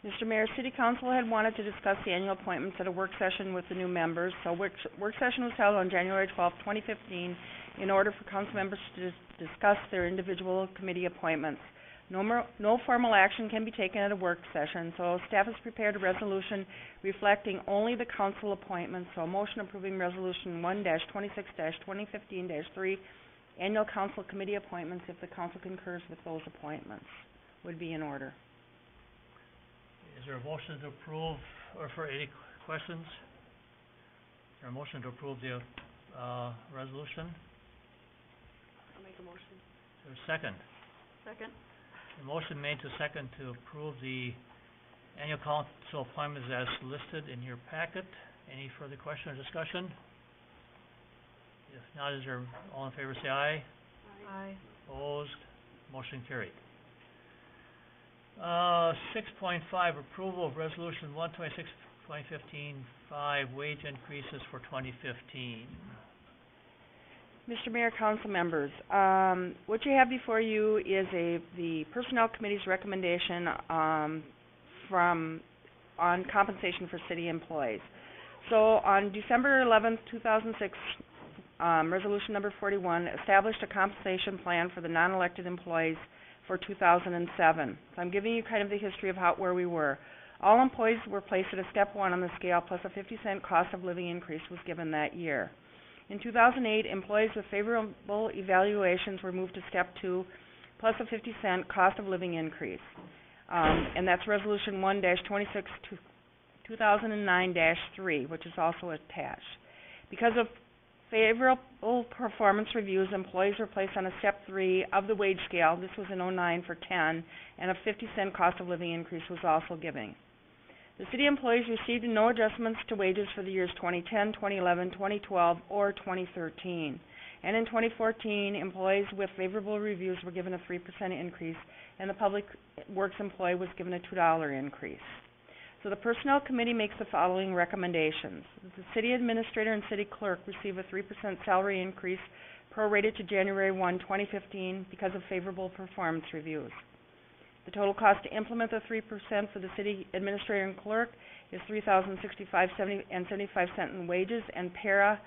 Mr. Mayor, City Council had wanted to discuss the annual appointments at a work session with the new members. So work session was held on January 12th, 2015, in order for council members to discuss their individual committee appointments. No formal action can be taken at a work session, so staff has prepared a resolution reflecting only the council appointments. So a motion approving resolution 1-26-2015-3, annual council committee appointments, if the council concurs with those appointments, would be in order. Is there a motion to approve, or for any questions? Is there a motion to approve the, resolution? I'll make a motion. Is there a second? Second? A motion made to second to approve the annual council appointments as listed in your packet. Any further question or discussion? If not, is there, all in favor say aye. Aye. Opposed? Motion carried. 6.5, approval of resolution 126/2015, 5 wage increases for 2015. Mr. Mayor, council members, what you have before you is the Personnel Committee's recommendation on compensation for city employees. So on December 11th, 2006, resolution number 41 established a compensation plan for the non-elected employees for 2007. So I'm giving you kind of the history of where we were. All employees were placed at a step 1 on the scale, plus a 50-cent cost of living increase was given that year. In 2008, employees with favorable evaluations were moved to step 2, plus a 50-cent cost of living increase. And that's resolution 1-26/2009-3, which is also attached. Because of favorable performance reviews, employees were placed on a step 3 of the wage scale. This was in 2009 for 10, and a 50-cent cost of living increase was also given. The city employees received no adjustments to wages for the years 2010, 2011, 2012, or 2013. And in 2014, employees with favorable reviews were given a 3% increase, and the public works employee was given a $2 increase. So the Personnel Committee makes the following recommendations. The City Administrator and City Clerk receive a 3% salary increase prorated to January 1, 2015 because of favorable performance reviews. The total cost to implement the 3% for the City Administrator and Clerk is $3,065.75 in wages, and para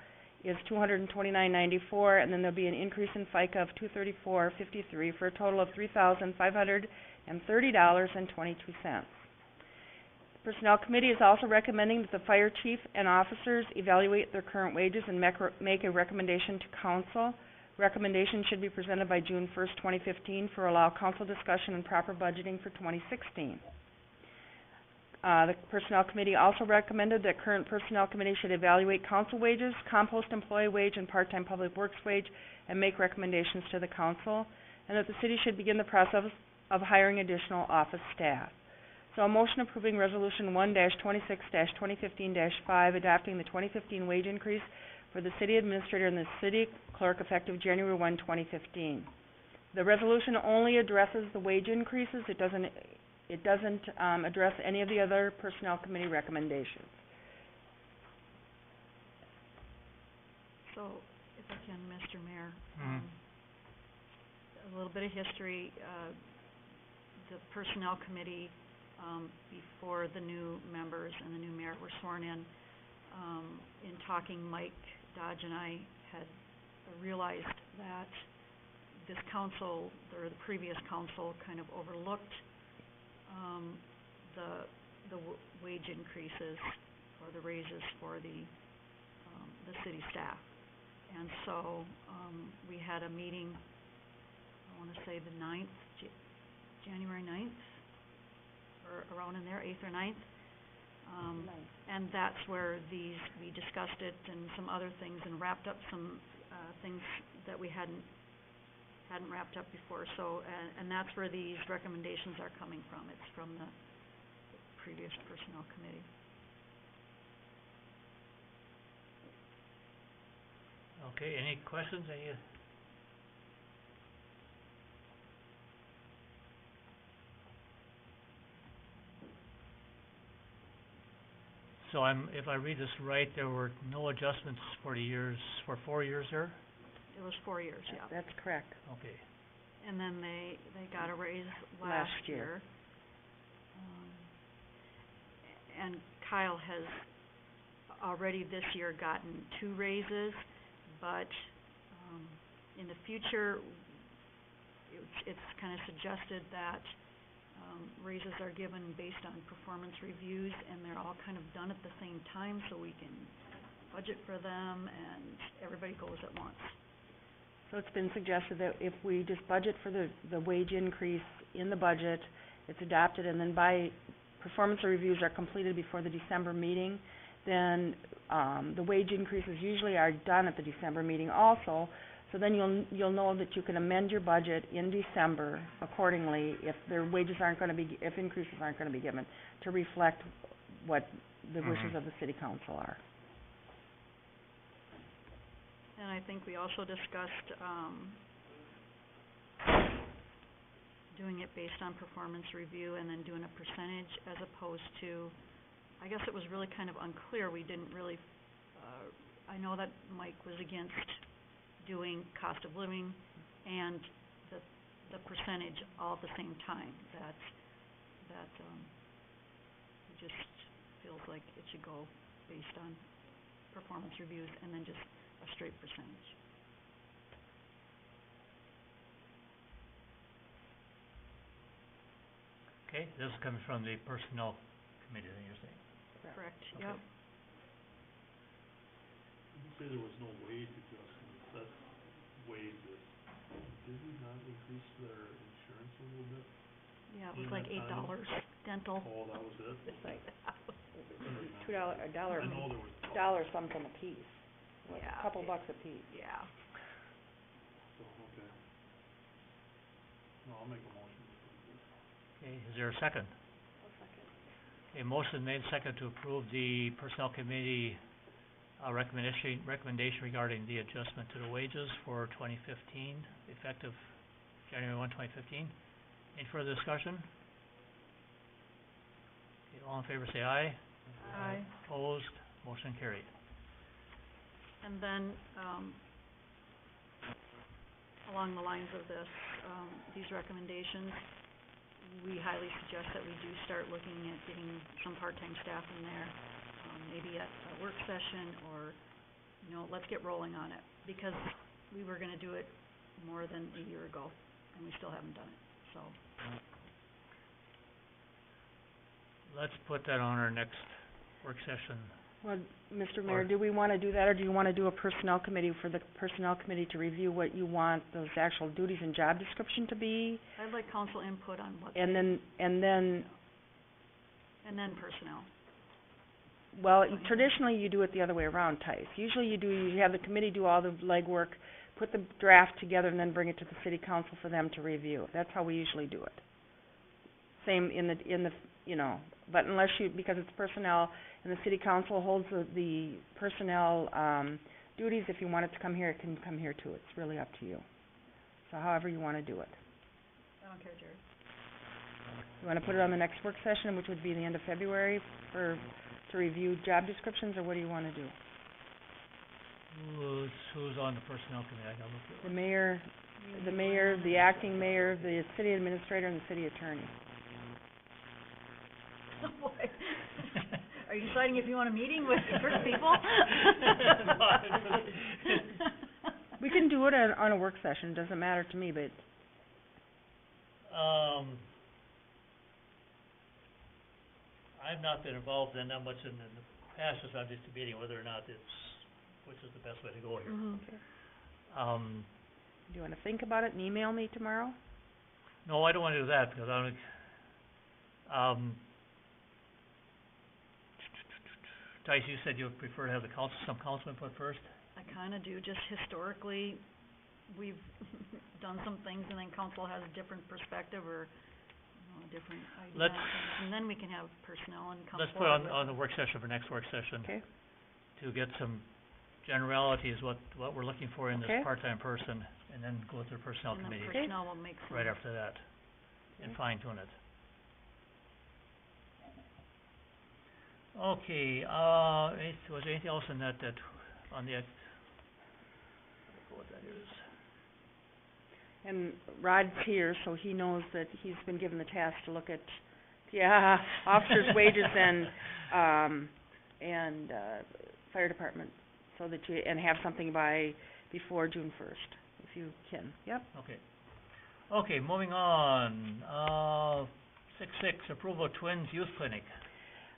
is $229.94, and then there'll be an increase in FICA of $234.53 for a total of $3,530.22. The Personnel Committee is also recommending that the Fire Chief and officers evaluate their current wages and make a recommendation to Council. Recommendation should be presented by June 1st, 2015 for allow Council discussion and proper budgeting for 2016. The Personnel Committee also recommended that current Personnel Committee should evaluate Council wages, compost employee wage, and part-time public works wage, and make recommendations to the Council, and that the City should begin the process of hiring additional office staff. So a motion approving Resolution 1-26-2015-5, adopting the 2015 wage increase for the City Administrator and the City Clerk effective January 1, 2015. The resolution only addresses the wage increases. It doesn't address any of the other Personnel Committee recommendations. So, if I can, Mr. Mayor, a little bit of history. The Personnel Committee, before the new members and the new mayor were sworn in talking, Mike Dodge and I had realized that this council, or the previous council, kind of overlooked the wage increases or the raises for the city staff. And so we had a meeting, I want to say the 9th, January 9th, or around in there, 8th or 9th. And that's where we discussed it and some other things and wrapped up some things that we hadn't wrapped up before. So, and that's where these recommendations are coming from. It's from the previous Personnel Committee. Okay, any questions? So if I read this right, there were no adjustments for 4 years there? It was 4 years, yeah. That's correct. Okay. And then they got a raise last year. And Kyle has already this year gotten 2 raises, but in the future, it's kind of suggested that raises are given based on performance reviews, and they're all kind of done at the same time, so we can budget for them, and everybody goes at once. So it's been suggested that if we just budget for the wage increase in the budget, it's adopted, and then by performance reviews are completed before the December meeting, then the wage increases usually are done at the December meeting also. So then you'll know that you can amend your budget in December accordingly if their wages aren't going to be, if increases aren't going to be given, to reflect what the wishes of the City Council are. And I think we also discussed doing it based on performance review and then doing a percentage as opposed to, I guess it was really kind of unclear. We didn't really, I know that Mike was against doing cost of living and the percentage all at the same time. That just feels like it should go based on performance reviews and then just a straight percentage. Okay, this is coming from the Personnel Committee, then you're saying? Correct, Okay. yep. You say there was no wage adjustment, that's wages. Did we not increase their insurance a little bit? Yeah, it was In like that $8 dental. Oh, that was it? It's like $2, a dollar, I know there was dollar something a piece. Yeah. A couple bucks a piece. Yeah. So, okay. No, I'll make a motion to approve this. Okay, is there a second? A motion made, second to approve the Personnel Committee recommendation regarding the adjustment to the wages for 2015, effective January 1, 2015. Any further discussion? Okay, all in favor say aye. Aye. Opposed, motion carried. And then, along the lines of this, these recommendations, we highly suggest that we do start looking at getting some part-time staff in there, maybe at a work session or, let's get rolling on it. Because we were gonna do it more than a year ago, and we still haven't done it, so. Let's put that on our next work session. Well, Mr. Mayor, Or- do we wanna do that, or do you wanna do a personnel committee for the personnel committee to review what you want those actual duties and job description to be? I'd like council input on what, And then, and then personnel. well, traditionally you do it the other way around, Tice. Usually you have the committee do all the legwork, put the draft together, and then bring it to the city council for them to review. That's how we usually do it. Same in the, but unless because it's personnel, and the city council holds the personnel, duties, if you want it to come here, it can come here too. It's really up to you. So however you wanna do it. I don't care, Jared. You wanna put it on the next work session, which would be the end of February, to review job descriptions, or what do you wanna do? Who's on the personnel committee? I gotta look at The mayor, the acting mayor, the city administrator, and the city attorney. Oh, boy. Are you deciding if you want a meeting with certain people? We can do it on a work session, doesn't matter to me, but I've not been involved in that much in the past, as I'm just debating whether or not which is the best way to go here. Mhm. do you wanna think about it and email me tomorrow? No, I don't wanna do that, because I don't, Tice, you said you would prefer to have some council input first? I kinda do, just historically, we've done some things and then council has a different perspective or, a different idea on Let's- things. And then we can have personnel and come Let's put forward on with the work session for next work session. Okay. To get some generalities, what we're looking for in this Okay. part-time person, and then go to the personnel and then committee personnel will make some. right after that, and Okay. fine-tune it. Okay, was there anything else in that, on the, what that is? And Rod's here, so he knows that he's been given the task to look at, officers' wages and fire department, so that and have something before June 1st, if you can. Yep. Okay, moving on, 6.6, approval of Twins Youth Clinic.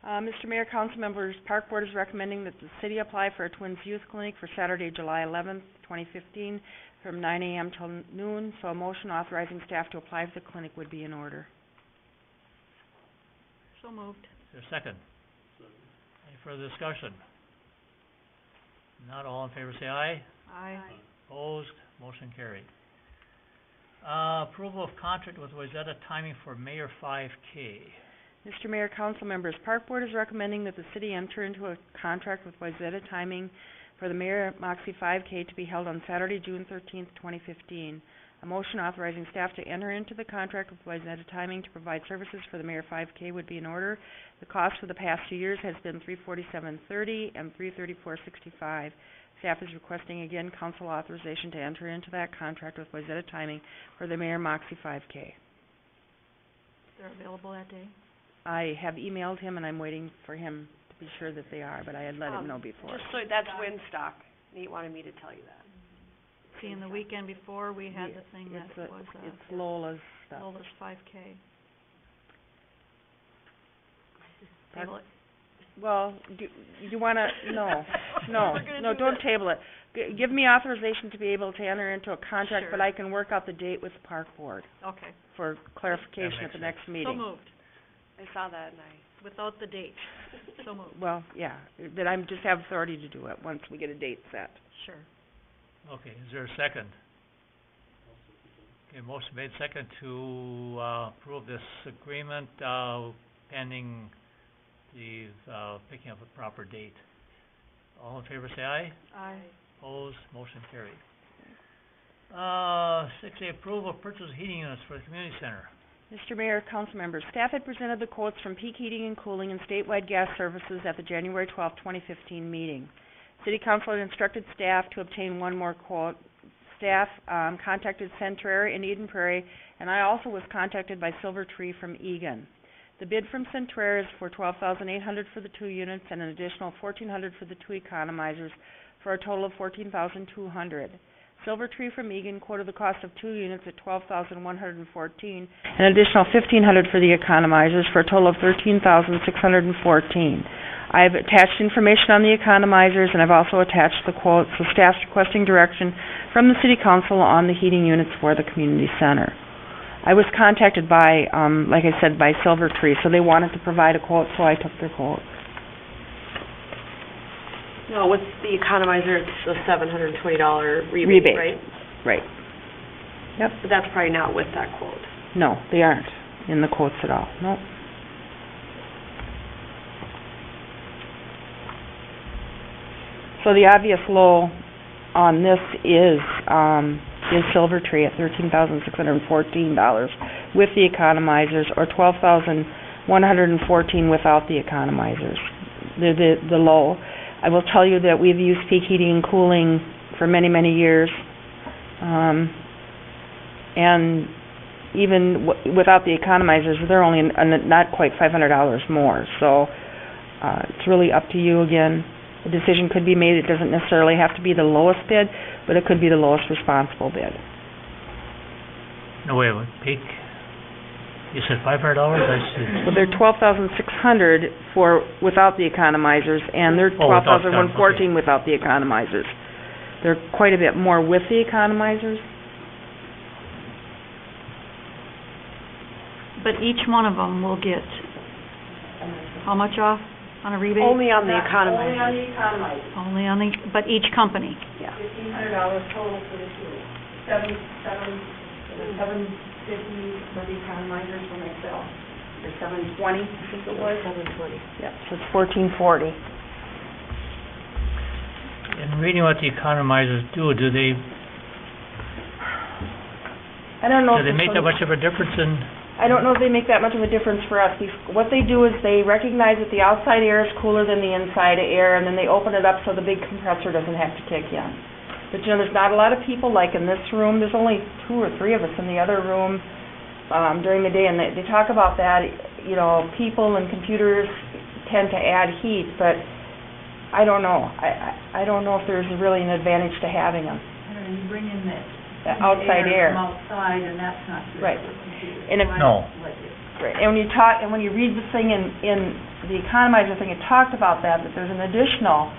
Mr. Mayor, council members, Park Board is recommending that the city apply for a Twins Youth Clinic for Saturday, July 11th, 2015, from 9 a.m. till noon, so a motion authorizing staff to apply for the clinic would be in order. So moved. Is there a second? Any further discussion? Not all in favor, say aye. Aye. Opposed, motion carried. Approval of contract with Wayzata Timing for Mayor 5K. Mr. Mayor, council members, Park Board is recommending that the city enter into a contract with Wayzata Timing for the Mayor Moxie 5K to be held on Saturday, June 13th, 2015. A motion authorizing staff to enter into the contract with Wayzata Timing to provide services for the Mayor 5K would be in order. The cost for the past 2 years has been $347.30 and $334.65. Staff is requesting again council authorization to enter into that contract with Wayzata Timing for the Mayor Moxie 5K. They're available that day? I have emailed him, and I'm waiting for him to be sure that they are, but I had let him know before. Just so, that's Winstock. Nate wanted me to tell you that. See, in the weekend before, we had the thing that was, It's Lola's stuff. Lola's 5K. Park- Table it. Well, do you wanna, no, We're gonna do don't it. table it. Give me authorization to be able to enter into a contract, but Sure. I can work out the date with the Park Board Okay, for clarification at makes the next so meeting. moved, I saw that and without the date, so moved, Well, yeah, that I'm just have authority to do it once we get a date set. sure. Okay, is there a second? Okay, motion made second to, approve this agreement, pending the, picking up a proper date. All in favor, say aye. Aye. Opposed, motion carried. 6A, approval of purchase of heating units for the community center. Mr. Mayor, council members, staff had presented the quotes from Peak Heating and Cooling and Statewide Gas Services at the January 12, 2015 meeting. City council had instructed staff to obtain one more quote. Staff contacted Centrair in Eden Prairie, and I also was contacted by Silver Tree from Egan. The bid from Centrair is for $12,800 for the 2 units and an additional $1,400 for the 2 economizers, for a total of $14,200. Silver Tree from Egan quoted the cost of 2 units at $12,114, an additional $1,500 for the economizers, for a total of $13,614. I have attached information on the economizers, and I've also attached the quotes, so staff's requesting direction from the City Council on the heating units for the community center. I was contacted by, like I said, by Silver Tree, so they wanted to provide a quote, so I took their quote. No, with the economizer, it's a $720 rebate, right? Right. Yep. But that's probably not with that quote. No, they aren't in the quotes at all, no. So the obvious low on this is Silver Tree at $13,614 with the economizers, or $12,114 without the economizers. They're the low. I will tell you that we've used Peak Heating and Cooling for many, many years, and even without the economizers, they're only not quite $500 more. So it's really up to you again. A decision could be made. It doesn't necessarily have to be the lowest bid, but it could be the lowest responsible bid. No, wait, Peak, you said $500? I see. Well, they're $12,600 for without the economizers, and they're $12,114 without the economizers. They're quite a bit more with the economizers. But each one of them will get how much off on a rebate? Only on the economizer. Only on the economizers. Only on the, but each company. Yeah. $1,500 total for the two. $750 for the economizers for myself. Or $720, I think it was. $720. Yep. So it's $1,440. In reading what the economizers do they I don't know. do they make that much of a difference in? I don't know if they make that much of a difference for us. What they do is they recognize that the outside air is cooler than the inside air, and then they open it up so the big compressor doesn't have to kick in. But, you know, there's not a lot of people, like in this room. There's only 2 or 3 of us in the other room during the day, and they talk about that. You know, people and computers tend to add heat, but I don't know. I don't know if there's really an advantage to having them. You bring in the outside air. from outside, and that's not good Right. for computers. And if, No. right. And when you read the thing in the economizer thing, it talked about that there's an additional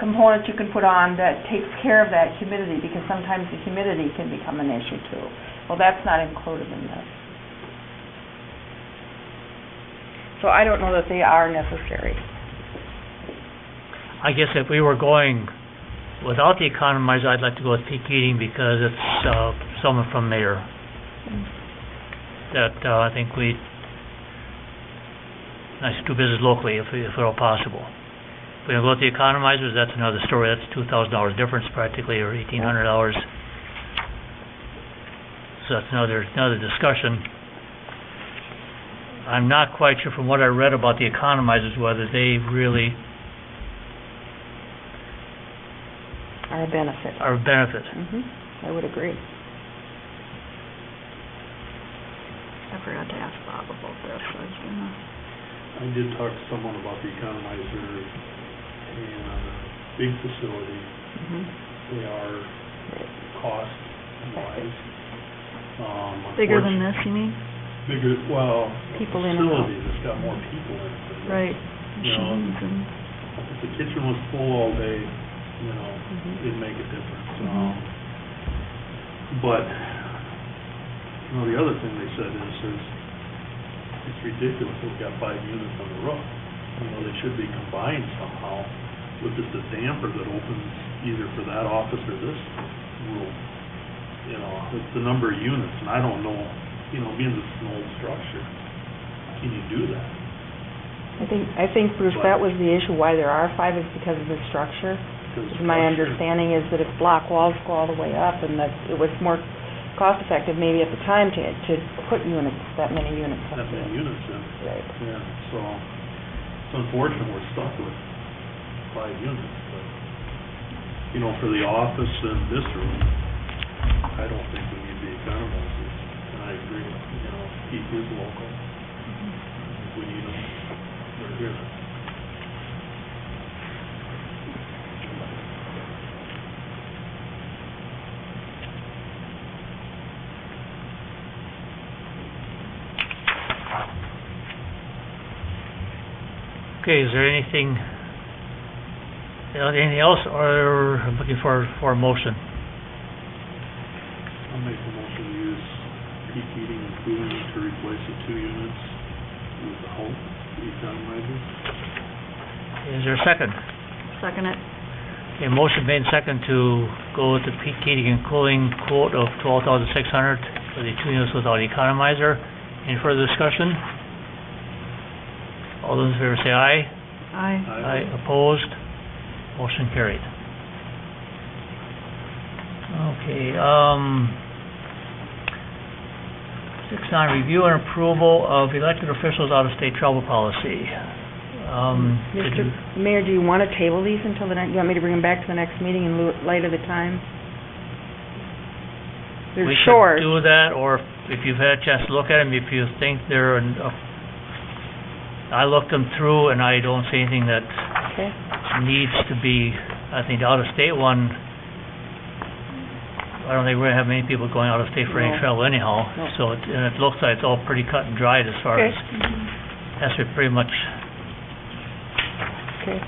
component you can put on that takes care of that humidity, because sometimes the humidity can become an issue too. Well, that's not included in this. So I don't know that they are necessary. I guess if we were going without the economizer, I'd like to go with Peak Heating because it's someone from Mayor that I think I should do business locally if at all possible. If we go with the economizers, that's another story. That's $2,000 difference practically, or $1,800. So that's another discussion. I'm not quite sure from what I read about the economizers whether they really Are a benefit. are a benefit. I would agree. I forgot to ask Bob about this. I did talk to someone about the economizer, and big facility, they are cost-wise. Bigger than this, you mean? Bigger, well, People in and out. facility that's got more people in it. Right. You know, Machines and, if the kitchen was full all day, you know, it'd make a difference. But, you know, the other thing they said is it's ridiculous, we've got 5 units on the roof. You know, they should be combined somehow with just a damper that opens either for that office or this room. You know, it's the number of units, and I don't know, you know, being this is an old structure, can you do that? I think, Bruce, that was the issue, why there are 5 is because of the structure. Because My structure- understanding is that if block walls go all the way up, and that it was more cost effective maybe at the time to put units, that many units up That there. many units in. Right. Yeah, so it's unfortunate we're stuck with 5 units, but, you know, for the office and this room, I don't think we need the economizers. And I agree, you know, Keith is local. If we need them, they're here. Okay, is there anything else, or I'm looking for a motion? I'll make a motion to use peak heating and cooling to replace the 2 units with the Hope economizers. Is there a second? Second it. A motion made second to go with the peak heating and cooling quote of $12,600 for the 2 units without economizer. Any further discussion? All those in favor say aye. Aye. Aye. Opposed? Motion carried. Okay, 6-9, review and approval of elected officials out-of-state travel policy. Mr. Mayor, do you want to table these until the next, you want me to bring them back to the next meeting in light of the time? They're short. We could do that, or if you've had a chance to look at them, if you think they're, I looked them through and I don't see anything that Okay. needs to be, I think the out-of-state one, I don't think we're gonna have many people going out-of-state for any No. travel anyhow. No. So, and it looks like it's all pretty cut and dried as far Okay. as, has to be pretty much Okay.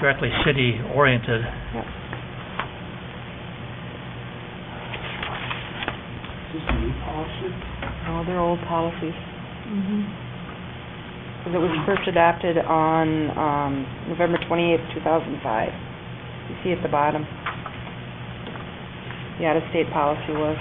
directly city-oriented. Yep. Is this a new policy? Oh, they're old policies. Mhm. Because it was first adopted on, November 28th, 2005. You see at the bottom. The out-of-state policy was.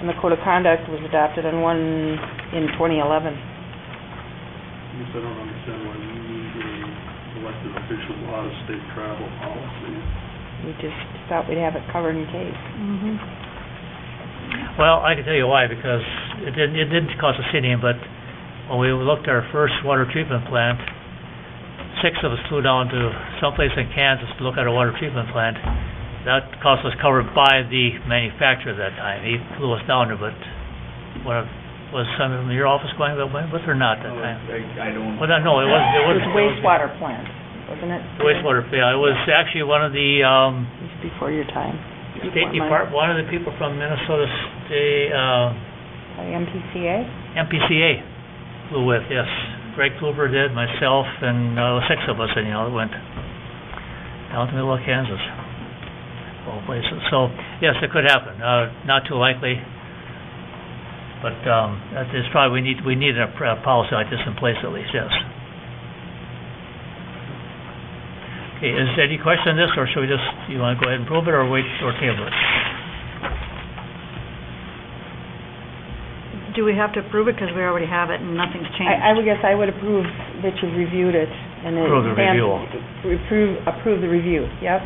And the code of conduct was adopted on one in 2011. I guess I don't understand why we need a elected official out-of-state travel policy. We just thought we'd have it covered in case. Mhm. Well, I can tell you why, because it didn't cost the city, but when we looked at our first water treatment plant, 6 of us flew down to someplace in Kansas to look at a water treatment plant. That cost was covered by the manufacturer at that time. He flew us down there, but was some of your office going with or not that time? I don't. Well, no, it It was was wastewater plant, wasn't it? the wastewater, yeah, it was actually one of the, It was before your time. State Before mine. Department, one of the people from Minnesota State, MPCA? MPCA flew with, yes. Greg Kluber did, myself, and, 6 of us, anyhow, that went down to the middle of Kansas, all places. So, yes, it could happen, not too likely, but, that is probably, we need a policy like this in place at least, yes. Okay, is there any question on this, or should we just, you wanna go ahead and prove it, or wait, or table it? Do we have to approve it, 'cause we already have it and nothing's changed? I would guess I would approve that you've reviewed it and it Approve the stands- review. Approve the review, yep.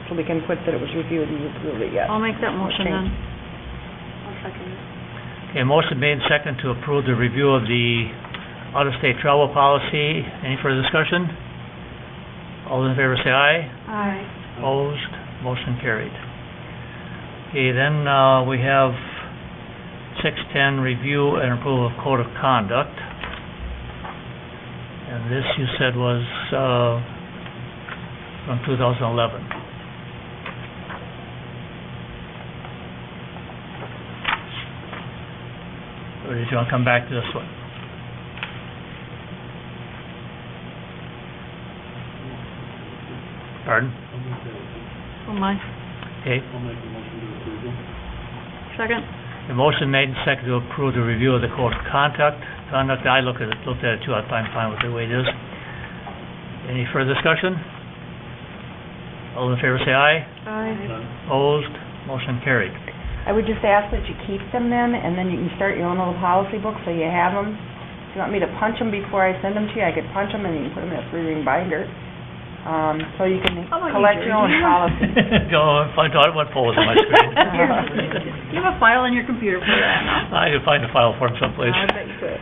So we can put that it was reviewed and you approved it, yes. I'll make that motion change. then. I'll second it. Okay, motion made and second to approve the review of the out-of-state travel policy. Any further discussion? All those in favor say aye. Aye. Opposed? Motion carried. Okay, then, we have 610, review and approval of code of conduct. And this you said was, from 2011. Or did you want to come back to this one? Pardon? Oh, my. Okay. I'll make a motion to approve them. Second? The motion made and seconded to approve the review of the code of conduct. I looked at it too, I'm fine with the way it is. Any further discussion? All in favor say aye. Aye. Opposed? Motion carried. I would just ask that you keep them then, and then you can start your own little policy book so you have them. If you want me to punch them before I send them to you, I could punch them and you can put them in a 3-ring binder. so you can How about you, collect your own Jerry? policy. Don't find out what folder on my screen. You have a file on your computer for that, no? I can find a file for him someplace. I bet you could.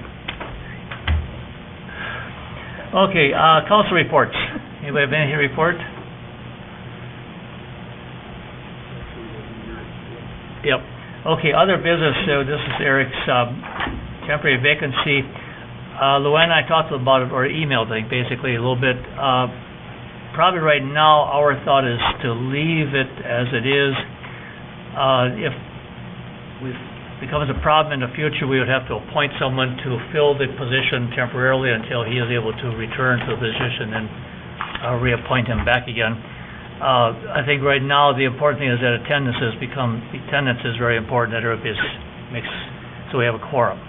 Okay, council reports. Anybody have anything to report? Yep. Okay, other business, this is Eric's, temporary vacancy. Luann and I talked about it, or emailed, I think, basically, a little bit. Probably right now, our thought is to leave it as it is. If it becomes a problem in the future, we would have to appoint someone to fill the position temporarily until he is able to return to the position and reappoint him back again. I think right now, the important thing is that attendance is very important, that everybody so we have a quorum.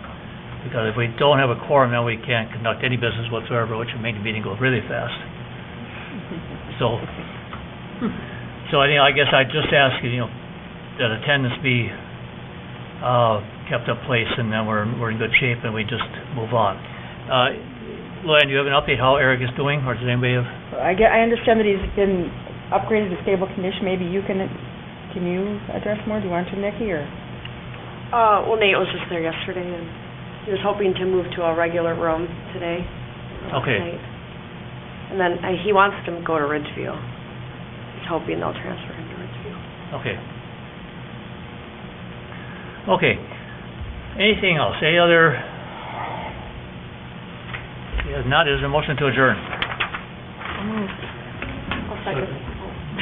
Because if we don't have a quorum, then we can't conduct any business whatsoever, which would make the meeting go really fast. So I guess I'd just ask, that attendance be kept up place, and then we're in good shape, and we just move on. Luann, do you have an update how Eric is doing, or does anybody have? I understand that he's been upgraded to stable condition. Maybe can you address more? Do you want to, Nikki, or? Well, Nate was just there yesterday, and he was hoping to move to a regular room today. Okay. Night. And then he wants to go to Ridgeview. He's hoping they'll transfer him to Ridgeview. Okay. Okay. Anything else? Any other? If not, is there a motion to adjourn? I'll second.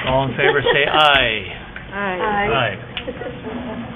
All in favor, say aye. Aye. Aye.